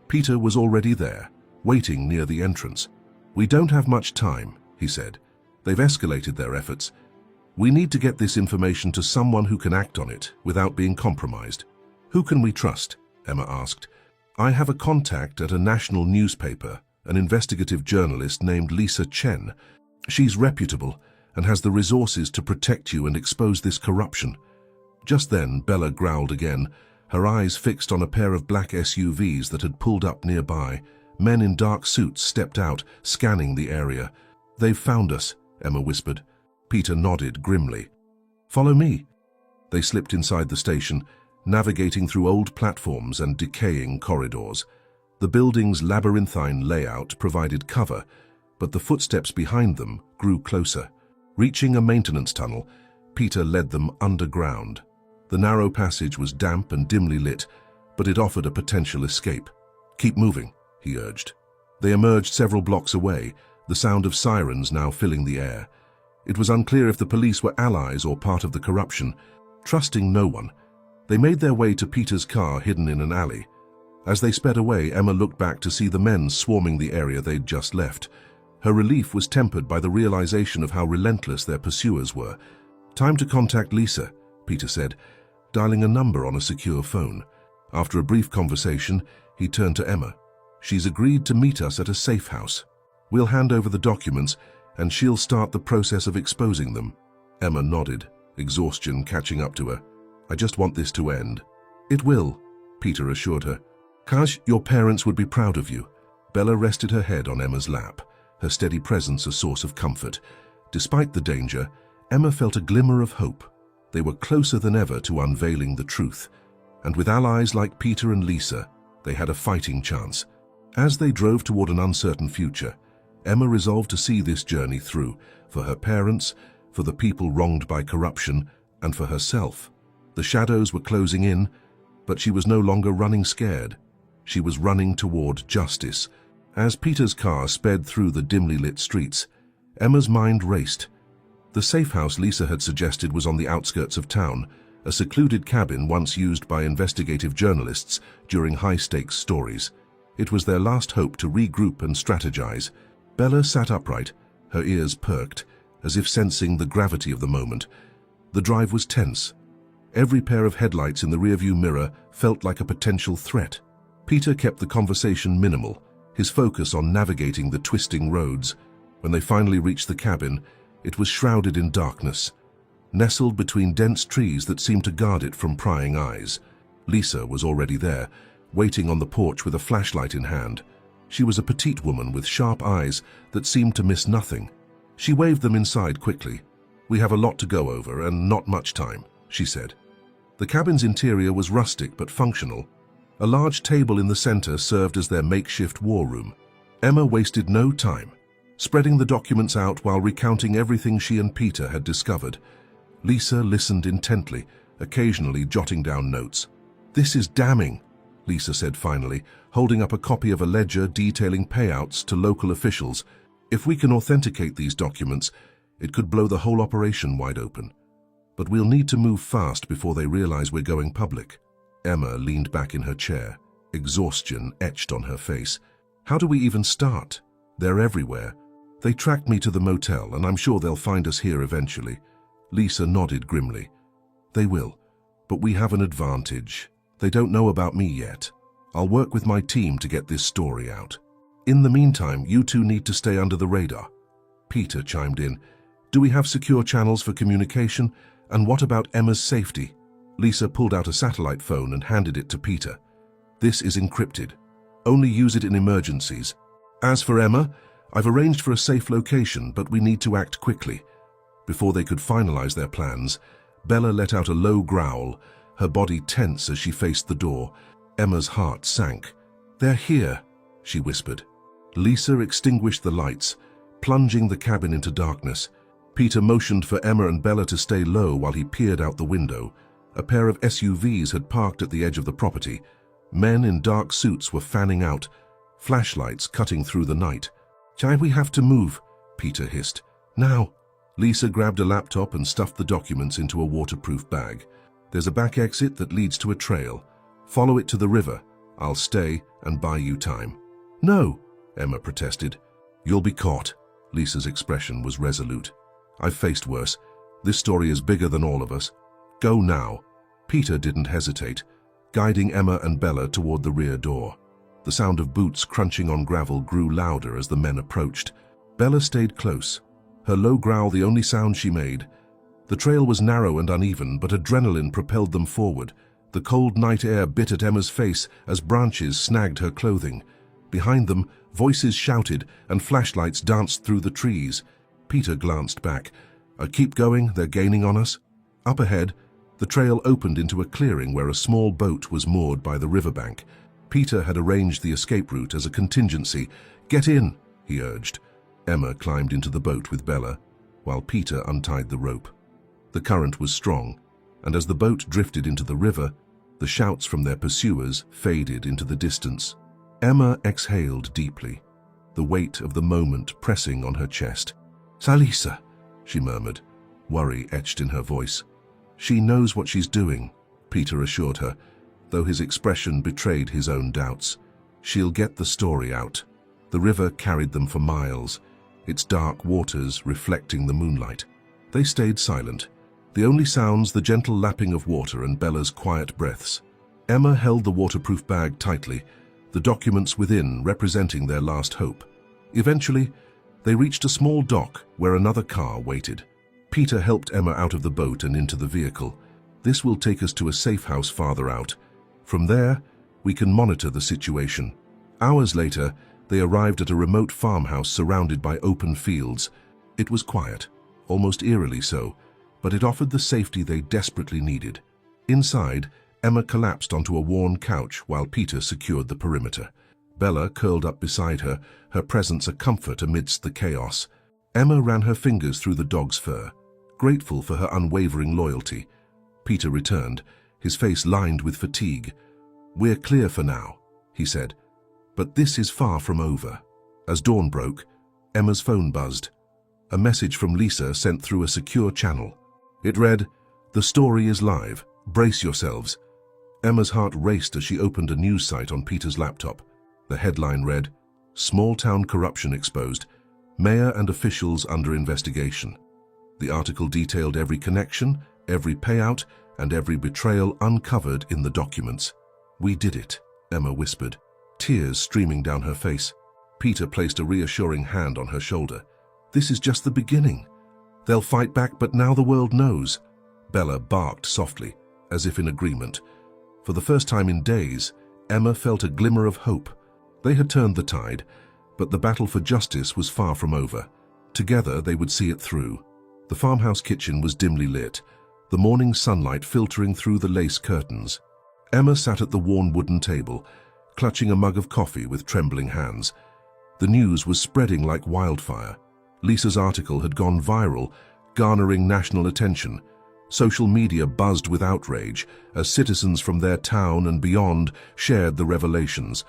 Peter was already there, waiting near the entrance. "We don't have much time," he said. "They've escalated their efforts. We need to get this information to someone who can act on it without being compromised." "Who can we trust?" Emma asked. "I have a contact at a national newspaper, an investigative journalist named Lisa Chen. She's reputable and has the resources to protect you and expose this corruption." Just then, Bella growled again, her eyes fixed on a pair of black SUVs that had pulled up nearby. Men in dark suits stepped out, scanning the area. "They've found us," Emma whispered. Peter nodded grimly. "Follow me." They slipped inside the station, navigating through old platforms and decaying corridors. The building's labyrinthine layout provided cover, but the footsteps behind them grew closer. Reaching a maintenance tunnel, Peter led them underground. The narrow passage was damp and dimly lit, but it offered a potential escape. "Keep moving," he urged. They emerged several blocks away, the sound of sirens now filling the air. It was unclear if the police were allies or part of the corruption. Trusting no one, they made their way to Peter's car hidden in an alley. As they sped away, Emma looked back to see the men swarming the area they'd just left. Her relief was tempered by the realization of how relentless their pursuers were. "Time to contact Lisa," Peter said, dialing a number on a secure phone. After a brief conversation, he turned to Emma. She's agreed to meet us at a safe house. We'll hand over the documents and she'll start the process of exposing them. Emma nodded, exhaustion catching up to her. I just want this to end. It will, Peter assured her. Kaj, your parents would be proud of you. Bella rested her head on Emma's lap, her steady presence a source of comfort. Despite the danger, Emma felt a glimmer of hope. They were closer than ever to unveiling the truth, and with allies like Peter and Lisa, they had a fighting chance. As they drove toward an uncertain future, Emma resolved to see this journey through, for her parents, for the people wronged by corruption, and for herself. The shadows were closing in, but she was no longer running scared. She was running toward justice. As Peter's car sped through the dimly lit streets, Emma's mind raced. The safe house Lisa had suggested was on the outskirts of town, a secluded cabin once used by investigative journalists during high-stakes stories. It was their last hope to regroup and strategize. Bella sat upright, her ears perked, as if sensing the gravity of the moment. The drive was tense. Every pair of headlights in the rearview mirror felt like a potential threat. Peter kept the conversation minimal, his focus on navigating the twisting roads. When they finally reached the cabin, it was shrouded in darkness, nestled between dense trees that seemed to guard it from prying eyes. Lisa was already there, waiting on the porch with a flashlight in hand. She was a petite woman with sharp eyes that seemed to miss nothing. She waved them inside quickly. We have a lot to go over and not much time, she said. The cabin's interior was rustic but functional. A large table in the center served as their makeshift war room. Emma wasted no time, spreading the documents out while recounting everything she and Peter had discovered. Lisa listened intently, occasionally jotting down notes. This is damning, Lisa said finally, holding up a copy of a ledger detailing payouts to local officials. If we can authenticate these documents, it could blow the whole operation wide open. But we'll need to move fast before they realize we're going public. Emma leaned back in her chair, exhaustion etched on her face. How do we even start? They're everywhere. They tracked me to the motel, and I'm sure they'll find us here eventually. Lisa nodded grimly. They will, but we have an advantage. They don't know about me yet. I'll work with my team to get this story out. In the meantime, you two need to stay under the radar. Peter chimed in. Do we have secure channels for communication? And what about Emma's safety? Lisa pulled out a satellite phone and handed it to Peter. This is encrypted. Only use it in emergencies. As for Emma, I've arranged for a safe location, but we need to act quickly. Before they could finalize their plans, Bella let out a low growl, her body tense as she faced the door. Emma's heart sank. They're here, she whispered. Lisa extinguished the lights, plunging the cabin into darkness. Peter motioned for Emma and Bella to stay low while he peered out the window. A pair of SUVs had parked at the edge of the property. Men in dark suits were fanning out, flashlights cutting through the night. We have to move, Peter hissed. Now. Lisa grabbed a laptop and stuffed the documents into a waterproof bag. There's a back exit that leads to a trail. Follow it to the river. I'll stay and buy you time. No, Emma protested. You'll be caught. Lisa's expression was resolute. I've faced worse. This story is bigger than all of us. Go now. Peter didn't hesitate, guiding Emma and Bella toward the rear door. The sound of boots crunching on gravel grew louder as the men approached. Bella stayed close, her low growl the only sound she made. The trail was narrow and uneven, but adrenaline propelled them forward. The cold night air bit at Emma's face as branches snagged her clothing. Behind them, voices shouted and flashlights danced through the trees. Peter glanced back. Keep going, they're gaining on us. Up ahead, the trail opened into a clearing where a small boat was moored by the riverbank. Peter had arranged the escape route as a contingency. Get in, he urged. Emma climbed into the boat with Bella, while Peter untied the rope. The current was strong, and as the boat drifted into the river, the shouts from their pursuers faded into the distance. Emma exhaled deeply, the weight of the moment pressing on her chest. Salisa, she murmured, worry etched in her voice. She knows what she's doing, Peter assured her, though his expression betrayed his own doubts. She'll get the story out. The river carried them for miles, its dark waters reflecting the moonlight. They stayed silent, The only sounds, the gentle lapping of water and Bella's quiet breaths. Emma held the waterproof bag tightly, the documents within representing their last hope. Eventually, they reached a small dock where another car waited. Peter helped Emma out of the boat and into the vehicle. This will take us to a safe house farther out. From there, we can monitor the situation. Hours later, they arrived at a remote farmhouse surrounded by open fields. It was quiet, almost eerily so, but it offered the safety they desperately needed. Inside, Emma collapsed onto a worn couch while Peter secured the perimeter. Bella curled up beside her, her presence a comfort amidst the chaos. Emma ran her fingers through the dog's fur, grateful for her unwavering loyalty. Peter returned, his face lined with fatigue. "We're clear for now," he said. "But this is far from over." As dawn broke, Emma's phone buzzed. A message from Lisa sent through a secure channel. It read, "The story is live. Brace yourselves." Emma's heart raced as she opened a news site on Peter's laptop. The headline read, "Small-town corruption exposed. Mayor and officials under investigation." The article detailed every connection, every payout, and every betrayal uncovered in the documents. "We did it," Emma whispered, tears streaming down her face. Peter placed a reassuring hand on her shoulder. "This is just the beginning. They'll fight back, but now the world knows." Bella barked softly, as if in agreement. For the first time in days, Emma felt a glimmer of hope. They had turned the tide, but the battle for justice was far from over. Together they would see it through. The farmhouse kitchen was dimly lit, the morning sunlight filtering through the lace curtains. Emma sat at the worn wooden table, clutching a mug of coffee with trembling hands. The news was spreading like wildfire. Lisa's article had gone viral, garnering national attention. Social media buzzed with outrage as citizens from their town and beyond shared the revelations.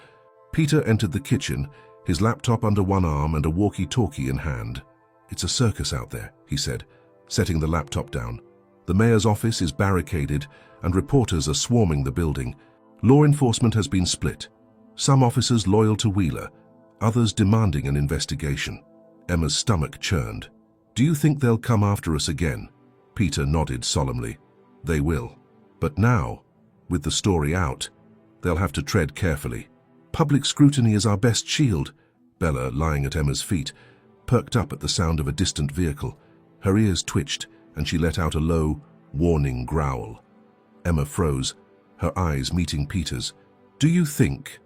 Peter entered the kitchen, his laptop under one arm and a walkie-talkie in hand. "It's a circus out there," he said, setting the laptop down. "The mayor's office is barricaded and reporters are swarming the building. Law enforcement has been split. Some officers loyal to Wheeler, others demanding an investigation." Emma's stomach churned. "Do you think they'll come after us again?" Peter nodded solemnly. "They will. But now, with the story out, they'll have to tread carefully. Public scrutiny is our best shield." Bella, lying at Emma's feet, perked up at the sound of a distant vehicle. Her ears twitched, and she let out a low, warning growl. Emma froze, her eyes meeting Peter's. "Do you think?"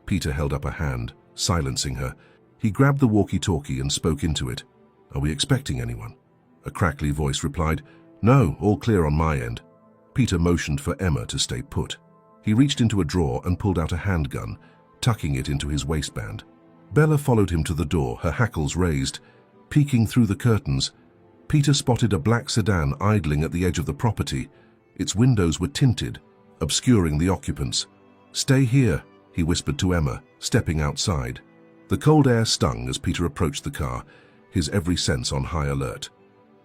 Peter held up a hand, silencing her. He grabbed the walkie-talkie and spoke into it. "Are we expecting anyone?" A crackly voice replied, "No, all clear on my end." Peter motioned for Emma to stay put. He reached into a drawer and pulled out a handgun, tucking it into his waistband. Bella followed him to the door, her hackles raised. Peeking through the curtains, Peter spotted a black sedan idling at the edge of the property. Its windows were tinted, obscuring the occupants. "Stay here," he whispered to Emma, stepping outside. The cold air stung as Peter approached the car, his every sense on high alert.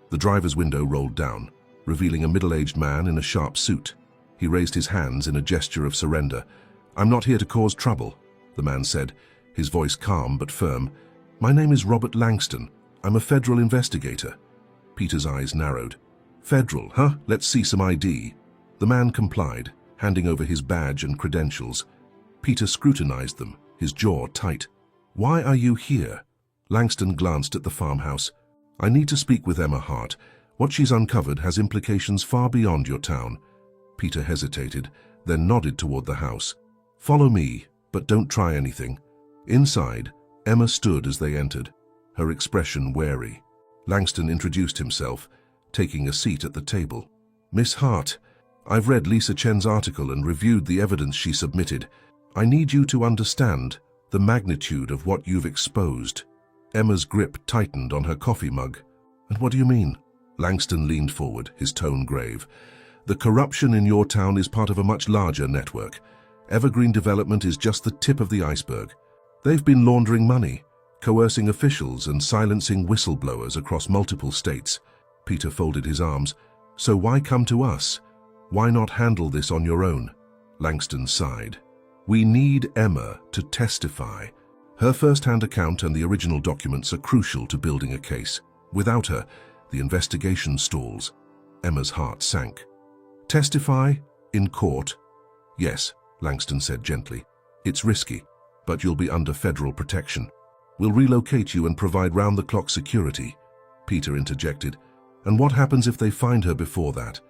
The driver's window rolled down, revealing a middle-aged man in a sharp suit. He raised his hands in a gesture of surrender. "I'm not here to cause trouble," the man said, his voice calm but firm. "My name is Robert Langston. I'm a federal investigator." Peter's eyes narrowed. "Federal, huh? Let's see some ID." The man complied, handing over his badge and credentials. Peter scrutinized them, his jaw tight. "Why are you here?" Langston glanced at the farmhouse. "I need to speak with Emma Hart. What she's uncovered has implications far beyond your town." Peter hesitated, then nodded toward the house. "Follow me, but don't try anything." Inside, Emma stood as they entered, her expression wary. Langston introduced himself, taking a seat at the table. "Miss Hart, I've read Lisa Chen's article and reviewed the evidence she submitted. I need you to understand the magnitude of what you've exposed." Emma's grip tightened on her coffee mug. "And what do you mean?" Langston leaned forward, his tone grave. "The corruption in your town is part of a much larger network. Evergreen Development is just the tip of the iceberg. They've been laundering money, coercing officials and silencing whistleblowers across multiple states." Peter folded his arms. "So why come to us? Why not handle this on your own?" Langston sighed. "We need Emma to testify. Her first-hand account and the original documents are crucial to building a case. Without her, the investigation stalls." Emma's heart sank. Testify? In court? Yes, Langston said gently. It's risky, but you'll be under federal protection. We'll relocate you and provide round-the-clock security, Peter interjected. And what happens if they find her before that?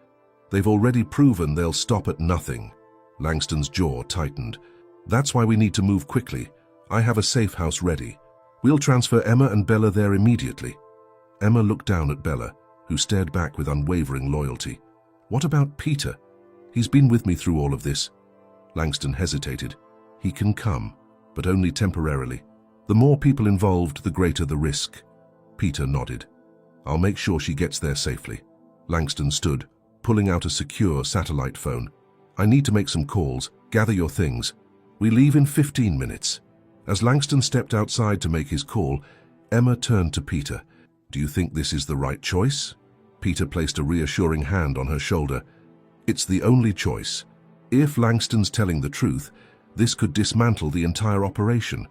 They've already proven they'll stop at nothing. Langston's jaw tightened. That's why we need to move quickly. I have a safe house ready. We'll transfer Emma and Bella there immediately. Emma looked down at Bella, who stared back with unwavering loyalty. What about Peter? He's been with me through all of this. Langston hesitated. He can come, but only temporarily. The more people involved, the greater the risk. Peter nodded. I'll make sure she gets there safely. Langston stood, pulling out a secure satellite phone. I need to make some calls. Gather your things. We leave in 15 minutes. As Langston stepped outside to make his call, Emma turned to Peter. Do you think this is the right choice? Peter placed a reassuring hand on her shoulder. It's the only choice. If Langston's telling the truth, this could dismantle the entire operation,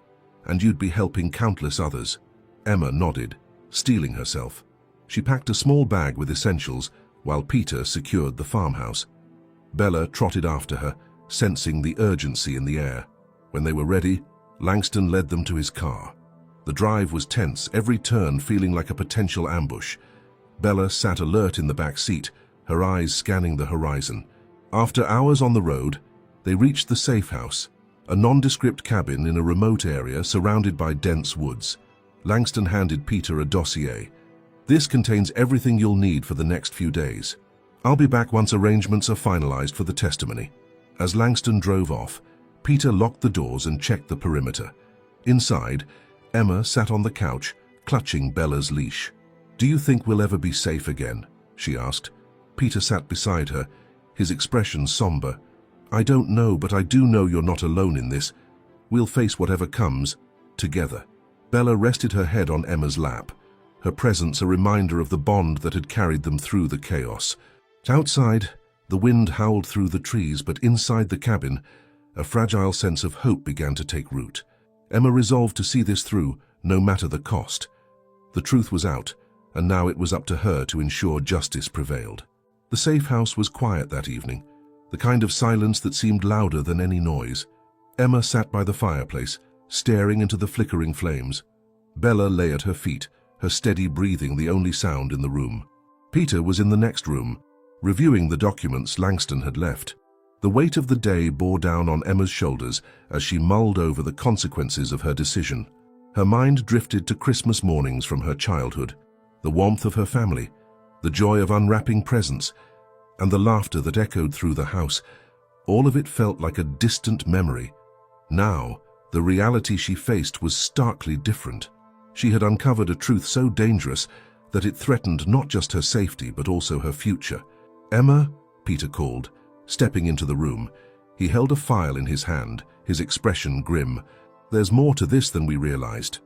and you'd be helping countless others. Emma nodded, steeling herself. She packed a small bag with essentials, while Peter secured the farmhouse. Bella trotted after her, sensing the urgency in the air. When they were ready, Langston led them to his car. The drive was tense, every turn feeling like a potential ambush. Bella sat alert in the back seat, her eyes scanning the horizon. After hours on the road, they reached the safe house, a nondescript cabin in a remote area surrounded by dense woods. Langston handed Peter a dossier. This contains everything you'll need for the next few days. I'll be back once arrangements are finalized for the testimony. As Langston drove off, Peter locked the doors and checked the perimeter. Inside, Emma sat on the couch, clutching Bella's leash. Do you think we'll ever be safe again? She asked. Peter sat beside her, his expression somber. I don't know, but I do know you're not alone in this. We'll face whatever comes, together. Bella rested her head on Emma's lap, her presence a reminder of the bond that had carried them through the chaos. Outside, the wind howled through the trees, but inside the cabin, a fragile sense of hope began to take root. Emma resolved to see this through, no matter the cost. The truth was out, and now it was up to her to ensure justice prevailed. The safe house was quiet that evening, the kind of silence that seemed louder than any noise. Emma sat by the fireplace, staring into the flickering flames. Bella lay at her feet, her steady breathing the only sound in the room. Peter was in the next room, reviewing the documents Langston had left. The weight of the day bore down on Emma's shoulders as she mulled over the consequences of her decision. Her mind drifted to Christmas mornings from her childhood, the warmth of her family, the joy of unwrapping presents, and the laughter that echoed through the house. All of it felt like a distant memory. Now, the reality she faced was starkly different. She had uncovered a truth so dangerous that it threatened not just her safety but also her future. Emma, Peter called, stepping into the room. He held a file in his hand, his expression grim. There's more to this than we realized.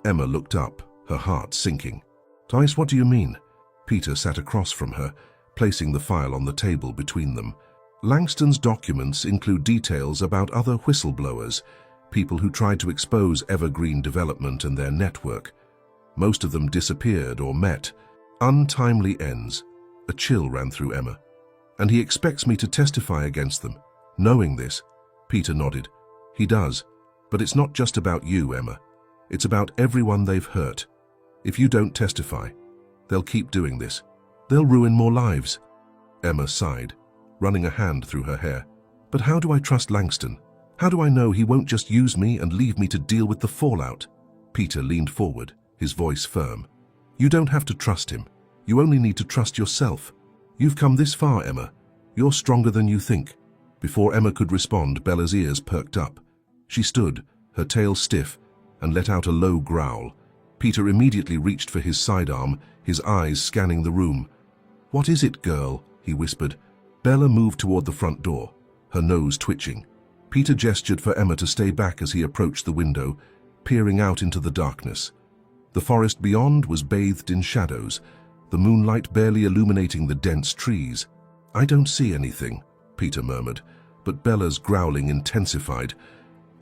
Emma looked up, her heart sinking. Tice, what do you mean? Peter sat across from her, placing the file on the table between them. Langston's documents include details about other whistleblowers, people who tried to expose Evergreen Development and their network. Most of them disappeared or met. Untimely ends. A chill ran through Emma. And he expects me to testify against them. Knowing this, Peter nodded. He does. But it's not just about you, Emma. It's about everyone they've hurt. If you don't testify, they'll keep doing this. They'll ruin more lives. Emma sighed, running a hand through her hair. But how do I trust Langston? How do I know he won't just use me and leave me to deal with the fallout? Peter leaned forward, his voice firm. You don't have to trust him. You only need to trust yourself. You've come this far, Emma. You're stronger than you think. Before Emma could respond, Bella's ears perked up. She stood, her tail stiff, and let out a low growl. Peter immediately reached for his sidearm, his eyes scanning the room. What is it, girl? He whispered. Bella moved toward the front door, her nose twitching. Peter gestured for Emma to stay back as he approached the window, peering out into the darkness. The forest beyond was bathed in shadows, the moonlight barely illuminating the dense trees. I don't see anything, Peter murmured, but Bella's growling intensified.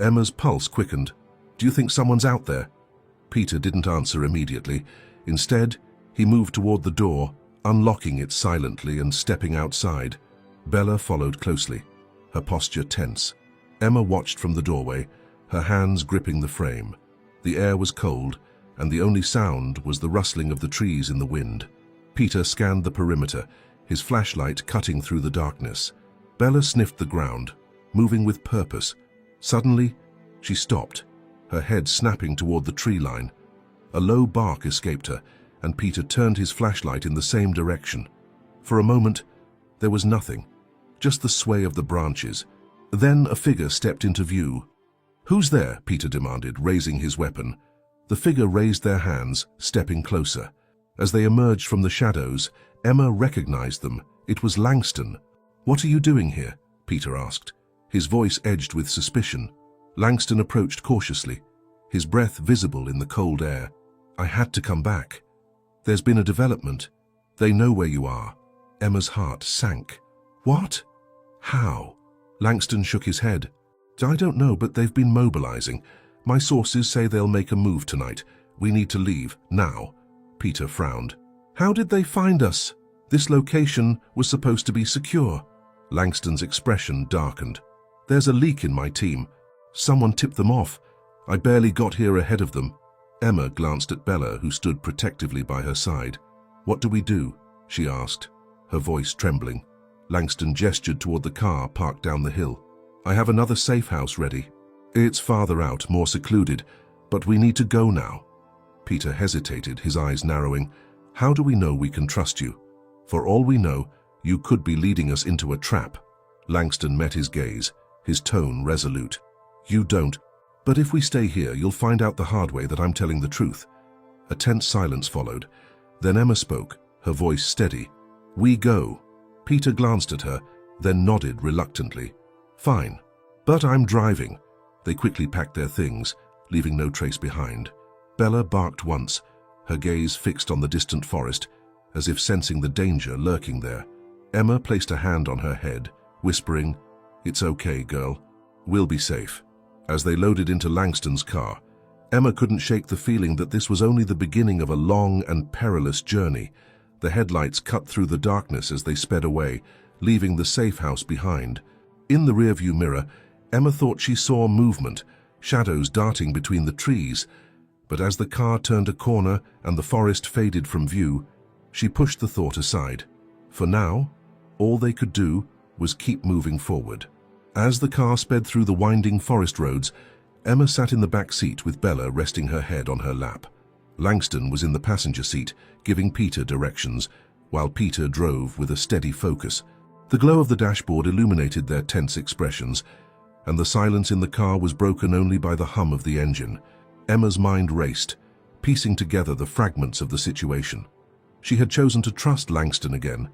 Emma's pulse quickened. Do you think someone's out there? Peter didn't answer immediately. Instead, he moved toward the door, Unlocking it silently and stepping outside, Bella followed closely, her posture tense. Emma watched from the doorway, her hands gripping the frame. The air was cold, and the only sound was the rustling of the trees in the wind. Peter scanned the perimeter, his flashlight cutting through the darkness. Bella sniffed the ground, moving with purpose. Suddenly, she stopped, her head snapping toward the tree line. A low bark escaped her, and Peter turned his flashlight in the same direction. For a moment, there was nothing, just the sway of the branches. Then a figure stepped into view. "Who's there?" Peter demanded, raising his weapon. The figure raised their hands, stepping closer. As they emerged from the shadows, Emma recognized them. It was Langston. "What are you doing here?" Peter asked, his voice edged with suspicion. Langston approached cautiously, his breath visible in the cold air. "I had to come back. There's been a development. They know where you are." Emma's heart sank. "What? How?" Langston shook his head. "I don't know, but they've been mobilizing. My sources say they'll make a move tonight. We need to leave, now." Peter frowned. "How did they find us? This location was supposed to be secure." Langston's expression darkened. "There's a leak in my team. Someone tipped them off. I barely got here ahead of them." Emma glanced at Bella, who stood protectively by her side. "What do we do?" she asked, her voice trembling. Langston gestured toward the car parked down the hill. "I have another safe house ready. It's farther out, more secluded, but we need to go now." Peter hesitated, his eyes narrowing. "How do we know we can trust you? For all we know, you could be leading us into a trap." Langston met his gaze, his tone resolute. "You don't. But if we stay here, you'll find out the hard way that I'm telling the truth." A tense silence followed. Then Emma spoke, her voice steady. "We go." Peter glanced at her, then nodded reluctantly. "Fine. But I'm driving." They quickly packed their things, leaving no trace behind. Bella barked once, her gaze fixed on the distant forest, as if sensing the danger lurking there. Emma placed a hand on her head, whispering, "It's okay, girl. We'll be safe." As they loaded into Langston's car, Emma couldn't shake the feeling that this was only the beginning of a long and perilous journey. The headlights cut through the darkness as they sped away, leaving the safe house behind. In the rearview mirror, Emma thought she saw movement, shadows darting between the trees. But as the car turned a corner and the forest faded from view, she pushed the thought aside. For now, all they could do was keep moving forward. As the car sped through the winding forest roads, Emma sat in the back seat with Bella resting her head on her lap. Langston was in the passenger seat, giving Peter directions, while Peter drove with a steady focus. The glow of the dashboard illuminated their tense expressions, and the silence in the car was broken only by the hum of the engine. Emma's mind raced, piecing together the fragments of the situation. She had chosen to trust Langston again,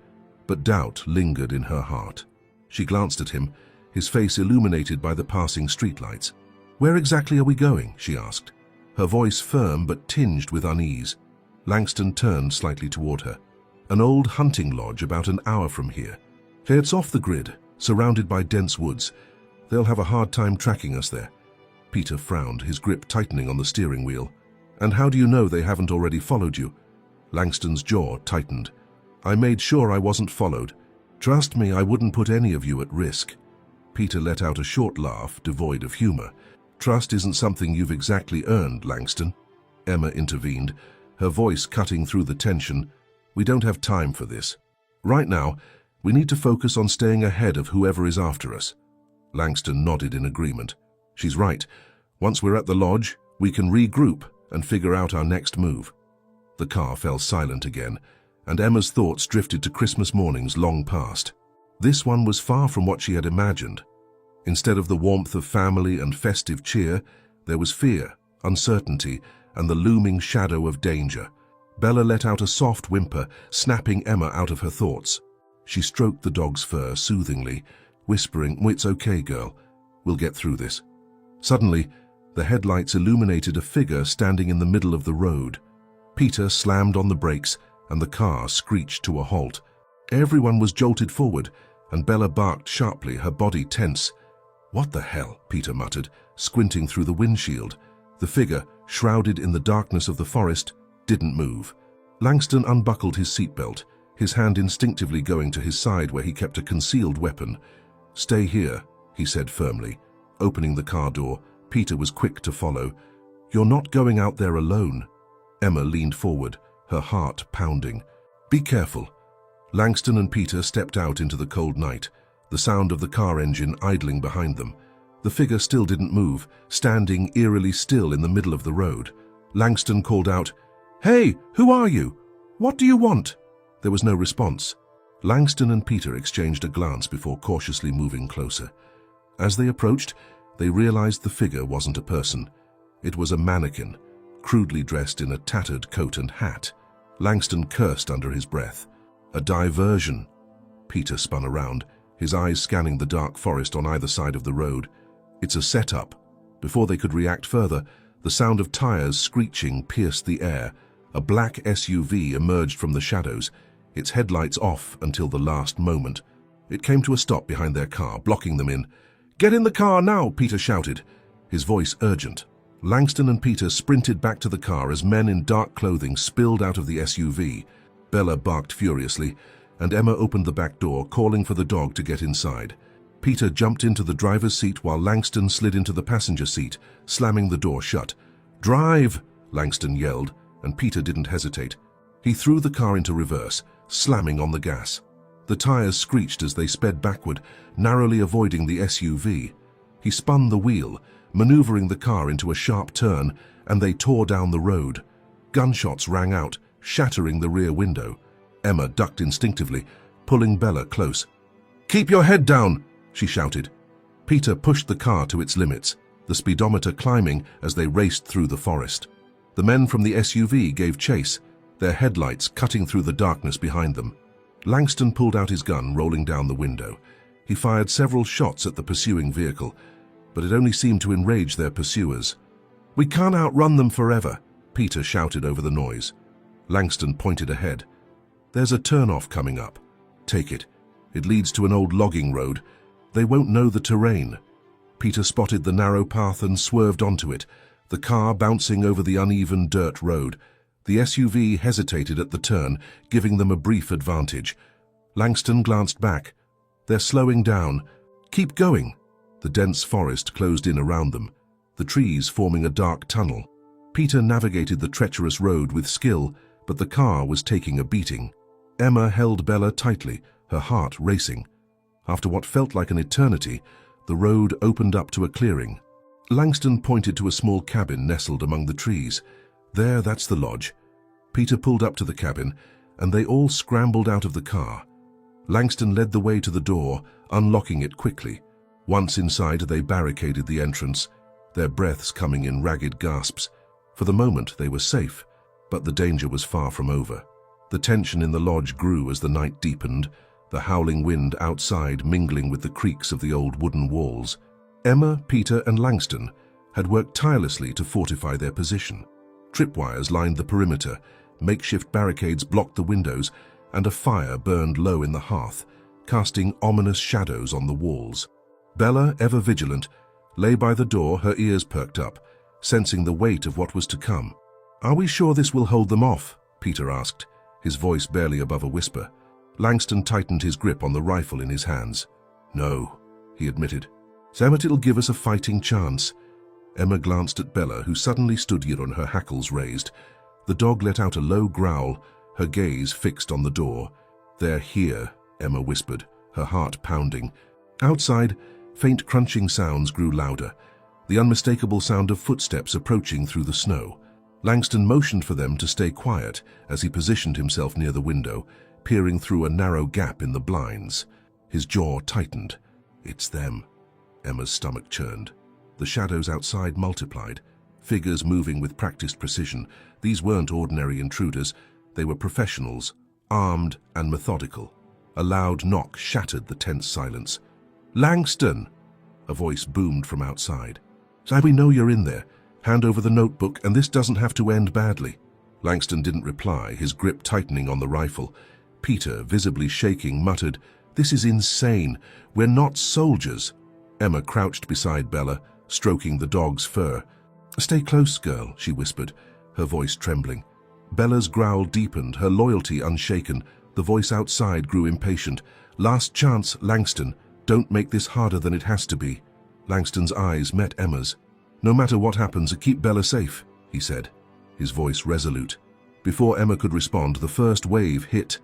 but doubt lingered in her heart. She glanced at him, his face illuminated by the passing streetlights. "Where exactly are we going?" she asked, her voice firm but tinged with unease. Langston turned slightly toward her. "An old hunting lodge about an hour from here. It's off the grid, surrounded by dense woods. They'll have a hard time tracking us there." Peter frowned, his grip tightening on the steering wheel. "And how do you know they haven't already followed you?" Langston's jaw tightened. "I made sure I wasn't followed. Trust me, I wouldn't put any of you at risk." Peter let out a short laugh, devoid of humor. "Trust isn't something you've exactly earned, Langston." Emma intervened, her voice cutting through the tension. "We don't have time for this. Right now, we need to focus on staying ahead of whoever is after us." Langston nodded in agreement. "She's right. Once we're at the lodge, we can regroup and figure out our next move." The car fell silent again, and Emma's thoughts drifted to Christmas mornings long past. This one was far from what she had imagined. Instead of the warmth of family and festive cheer, there was fear, uncertainty, and the looming shadow of danger. Bella let out a soft whimper, snapping Emma out of her thoughts. She stroked the dog's fur soothingly, whispering, "It's okay, girl. We'll get through this." Suddenly, the headlights illuminated a figure standing in the middle of the road. Peter slammed on the brakes, and the car screeched to a halt. Everyone was jolted forward, and Bella barked sharply, her body tense. "What the hell?" Peter muttered, squinting through the windshield. The figure, shrouded in the darkness of the forest, didn't move. Langston unbuckled his seatbelt, his hand instinctively going to his side where he kept a concealed weapon. "Stay here," he said firmly. Opening the car door, Peter was quick to follow. "You're not going out there alone." Emma leaned forward, her heart pounding. "Be careful." Langston and Peter stepped out into the cold night, the sound of the car engine idling behind them. The figure still didn't move, standing eerily still in the middle of the road. Langston called out, "Hey, who are you? What do you want?" There was no response. Langston and Peter exchanged a glance before cautiously moving closer. As they approached, they realized the figure wasn't a person. It was a mannequin, crudely dressed in a tattered coat and hat. Langston cursed under his breath. "A diversion." Peter spun around, his eyes scanning the dark forest on either side of the road. "It's a setup." Before they could react further, the sound of tires screeching pierced the air. A black SUV emerged from the shadows, its headlights off until the last moment. It came to a stop behind their car, blocking them in. "Get in the car now!" Peter shouted, his voice urgent. Langston and Peter sprinted back to the car as men in dark clothing spilled out of the SUV. Bella barked furiously, and Emma opened the back door, calling for the dog to get inside. Peter jumped into the driver's seat while Langston slid into the passenger seat, slamming the door shut. "Drive!" Langston yelled, and Peter didn't hesitate. He threw the car into reverse, slamming on the gas. The tires screeched as they sped backward, narrowly avoiding the SUV. He spun the wheel, maneuvering the car into a sharp turn, and they tore down the road. Gunshots rang out, shattering the rear window. Emma ducked instinctively, pulling Bella close. "Keep your head down!" she shouted. Peter pushed the car to its limits, the speedometer climbing as they raced through the forest. The men from the SUV gave chase, their headlights cutting through the darkness behind them. Langston pulled out his gun, rolling down the window. He fired several shots at the pursuing vehicle, but it only seemed to enrage their pursuers. "We can't outrun them forever," Peter shouted over the noise. Langston pointed ahead. "There's a turnoff coming up. Take it. It leads to an old logging road. They won't know the terrain." Peter spotted the narrow path and swerved onto it, the car bouncing over the uneven dirt road. The SUV hesitated at the turn, giving them a brief advantage. Langston glanced back. "They're slowing down. Keep going." The dense forest closed in around them, the trees forming a dark tunnel. Peter navigated the treacherous road with skill, but the car was taking a beating. Emma held Bella tightly, her heart racing. After what felt like an eternity, the road opened up to a clearing. Langston pointed to a small cabin nestled among the trees. "There, that's the lodge." Peter pulled up to the cabin, and they all scrambled out of the car. Langston led the way to the door, unlocking it quickly. Once inside, they barricaded the entrance, their breaths coming in ragged gasps. For the moment, they were safe, but the danger was far from over. The tension in the lodge grew as the night deepened, the howling wind outside mingling with the creaks of the old wooden walls. Emma, Peter, and Langston had worked tirelessly to fortify their position. Tripwires lined the perimeter, makeshift barricades blocked the windows, and a fire burned low in the hearth, casting ominous shadows on the walls. Bella, ever vigilant, lay by the door, her ears perked up, sensing the weight of what was to come. "Are we sure this will hold them off?" Peter asked, his voice barely above a whisper. Langston tightened his grip on the rifle in his hands. "No," he admitted. "Damn it, it'll give us a fighting chance." Emma glanced at Bella, who suddenly stood on her hackles raised. The dog let out a low growl, her gaze fixed on the door. "They're here," Emma whispered, her heart pounding. Outside, faint crunching sounds grew louder, the unmistakable sound of footsteps approaching through the snow. Langston motioned for them to stay quiet as he positioned himself near the window, peering through a narrow gap in the blinds. His jaw tightened. "It's them." Emma's stomach churned. The shadows outside multiplied, figures moving with practiced precision. These weren't ordinary intruders. They were professionals, armed and methodical. A loud knock shattered the tense silence. "Langston!" A voice boomed from outside. "So we know you're in there. Hand over the notebook, and this doesn't have to end badly." Langston didn't reply, his grip tightening on the rifle. Peter, visibly shaking, muttered, "This is insane. We're not soldiers." Emma crouched beside Bella, stroking the dog's fur. "Stay close, girl," she whispered, her voice trembling. Bella's growl deepened, her loyalty unshaken. The voice outside grew impatient. "Last chance, Langston. Don't make this harder than it has to be." Langston's eyes met Emma's. "No matter what happens, keep Bella safe," he said, his voice resolute. Before Emma could respond, the first wave hit.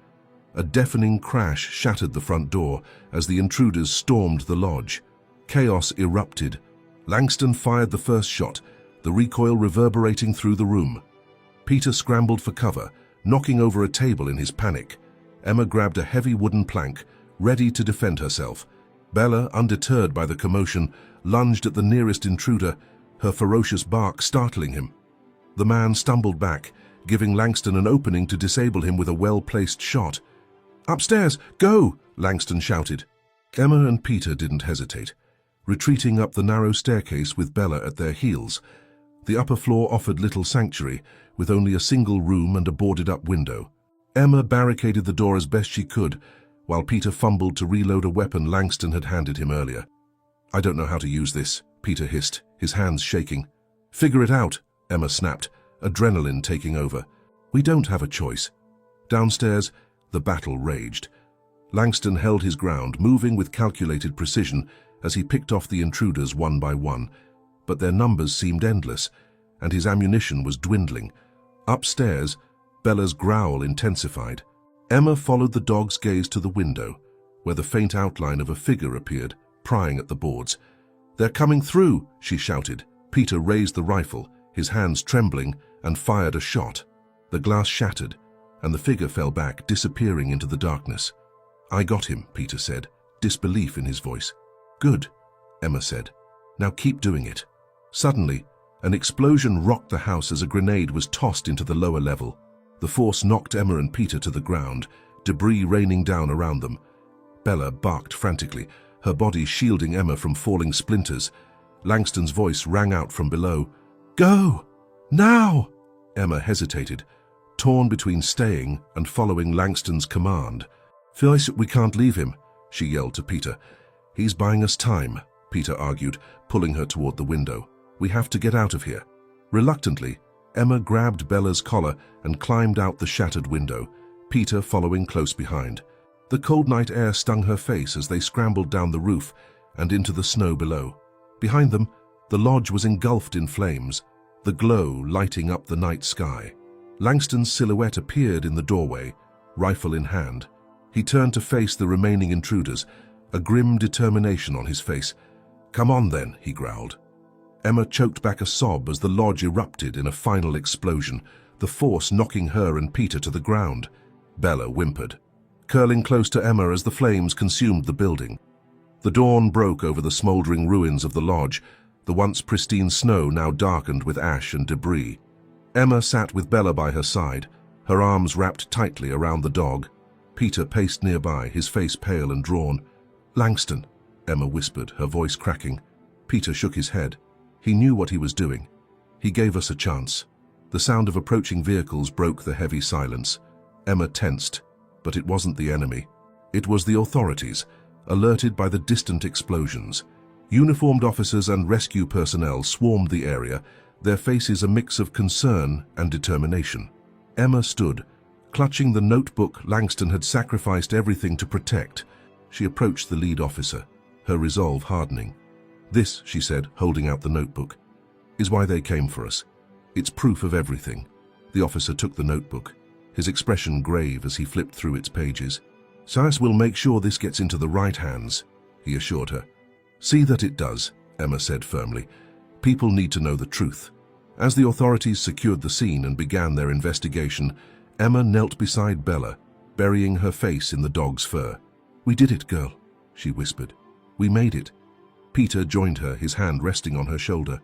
A deafening crash shattered the front door as the intruders stormed the lodge. Chaos erupted. Langston fired the first shot, the recoil reverberating through the room. Peter scrambled for cover, knocking over a table in his panic. Emma grabbed a heavy wooden plank, ready to defend herself. Bella, undeterred by the commotion, lunged at the nearest intruder, her ferocious bark startling him. The man stumbled back, giving Langston an opening to disable him with a well-placed shot. "Upstairs! Go!" Langston shouted. Emma and Peter didn't hesitate, retreating up the narrow staircase with Bella at their heels. The upper floor offered little sanctuary, with only a single room and a boarded-up window. Emma barricaded the door as best she could, while Peter fumbled to reload a weapon Langston had handed him earlier. "I don't know how to use this," Peter hissed, his hands shaking. "Figure it out," Emma snapped, adrenaline taking over. "We don't have a choice." Downstairs, the battle raged. Langston held his ground, moving with calculated precision as he picked off the intruders one by one, but their numbers seemed endless, and his ammunition was dwindling. Upstairs, Bella's growl intensified. Emma followed the dog's gaze to the window, where the faint outline of a figure appeared, prying at the boards. "They're coming through," she shouted. Peter raised the rifle, his hands trembling, and fired a shot. The glass shattered, and the figure fell back, disappearing into the darkness. "I got him," Peter said, disbelief in his voice. "Good," Emma said. "Now keep doing it." Suddenly, an explosion rocked the house as a grenade was tossed into the lower level. The force knocked Emma and Peter to the ground, debris raining down around them. Bella barked frantically, her body shielding Emma from falling splinters. Langston's voice rang out from below. "Go! Now!" Emma hesitated, torn between staying and following Langston's command. "Phyllis, we can't leave him," she yelled to Peter. "He's buying us time," Peter argued, pulling her toward the window. "We have to get out of here." Reluctantly, Emma grabbed Bella's collar and climbed out the shattered window, Peter following close behind. The cold night air stung her face as they scrambled down the roof and into the snow below. Behind them, the lodge was engulfed in flames, the glow lighting up the night sky. Langston's silhouette appeared in the doorway, rifle in hand. He turned to face the remaining intruders, a grim determination on his face. "Come on then," he growled. Emma choked back a sob as the lodge erupted in a final explosion, the force knocking her and Peter to the ground. Bella whimpered, curling close to Emma as the flames consumed the building. The dawn broke over the smoldering ruins of the lodge, the once pristine snow now darkened with ash and debris. Emma sat with Bella by her side, her arms wrapped tightly around the dog. Peter paced nearby, his face pale and drawn. "Langston," Emma whispered, her voice cracking. Peter shook his head. He knew what he was doing. "He gave us a chance." The sound of approaching vehicles broke the heavy silence. Emma tensed, but it wasn't the enemy. It was the authorities, alerted by the distant explosions. Uniformed officers and rescue personnel swarmed the area, their faces a mix of concern and determination. Emma stood, clutching the notebook Langston had sacrificed everything to protect. She approached the lead officer, her resolve hardening. "This," she said, holding out the notebook, "is why they came for us. It's proof of everything." The officer took the notebook, his expression grave as he flipped through its pages. "Cyrus will make sure this gets into the right hands," he assured her. "See that it does," Emma said firmly. "People need to know the truth." As the authorities secured the scene and began their investigation, Emma knelt beside Bella, burying her face in the dog's fur. "We did it, girl," she whispered. "We made it." Peter joined her, his hand resting on her shoulder.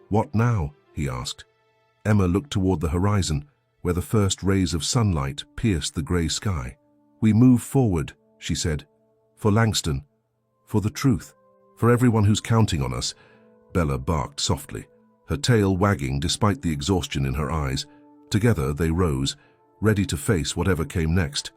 "What now?" he asked. Emma looked toward the horizon, where the first rays of sunlight pierced the grey sky. "We move forward," she said. "For Langston. For the truth. For everyone who's counting on us." Bella barked softly, her tail wagging despite the exhaustion in her eyes. Together they rose, ready to face whatever came next.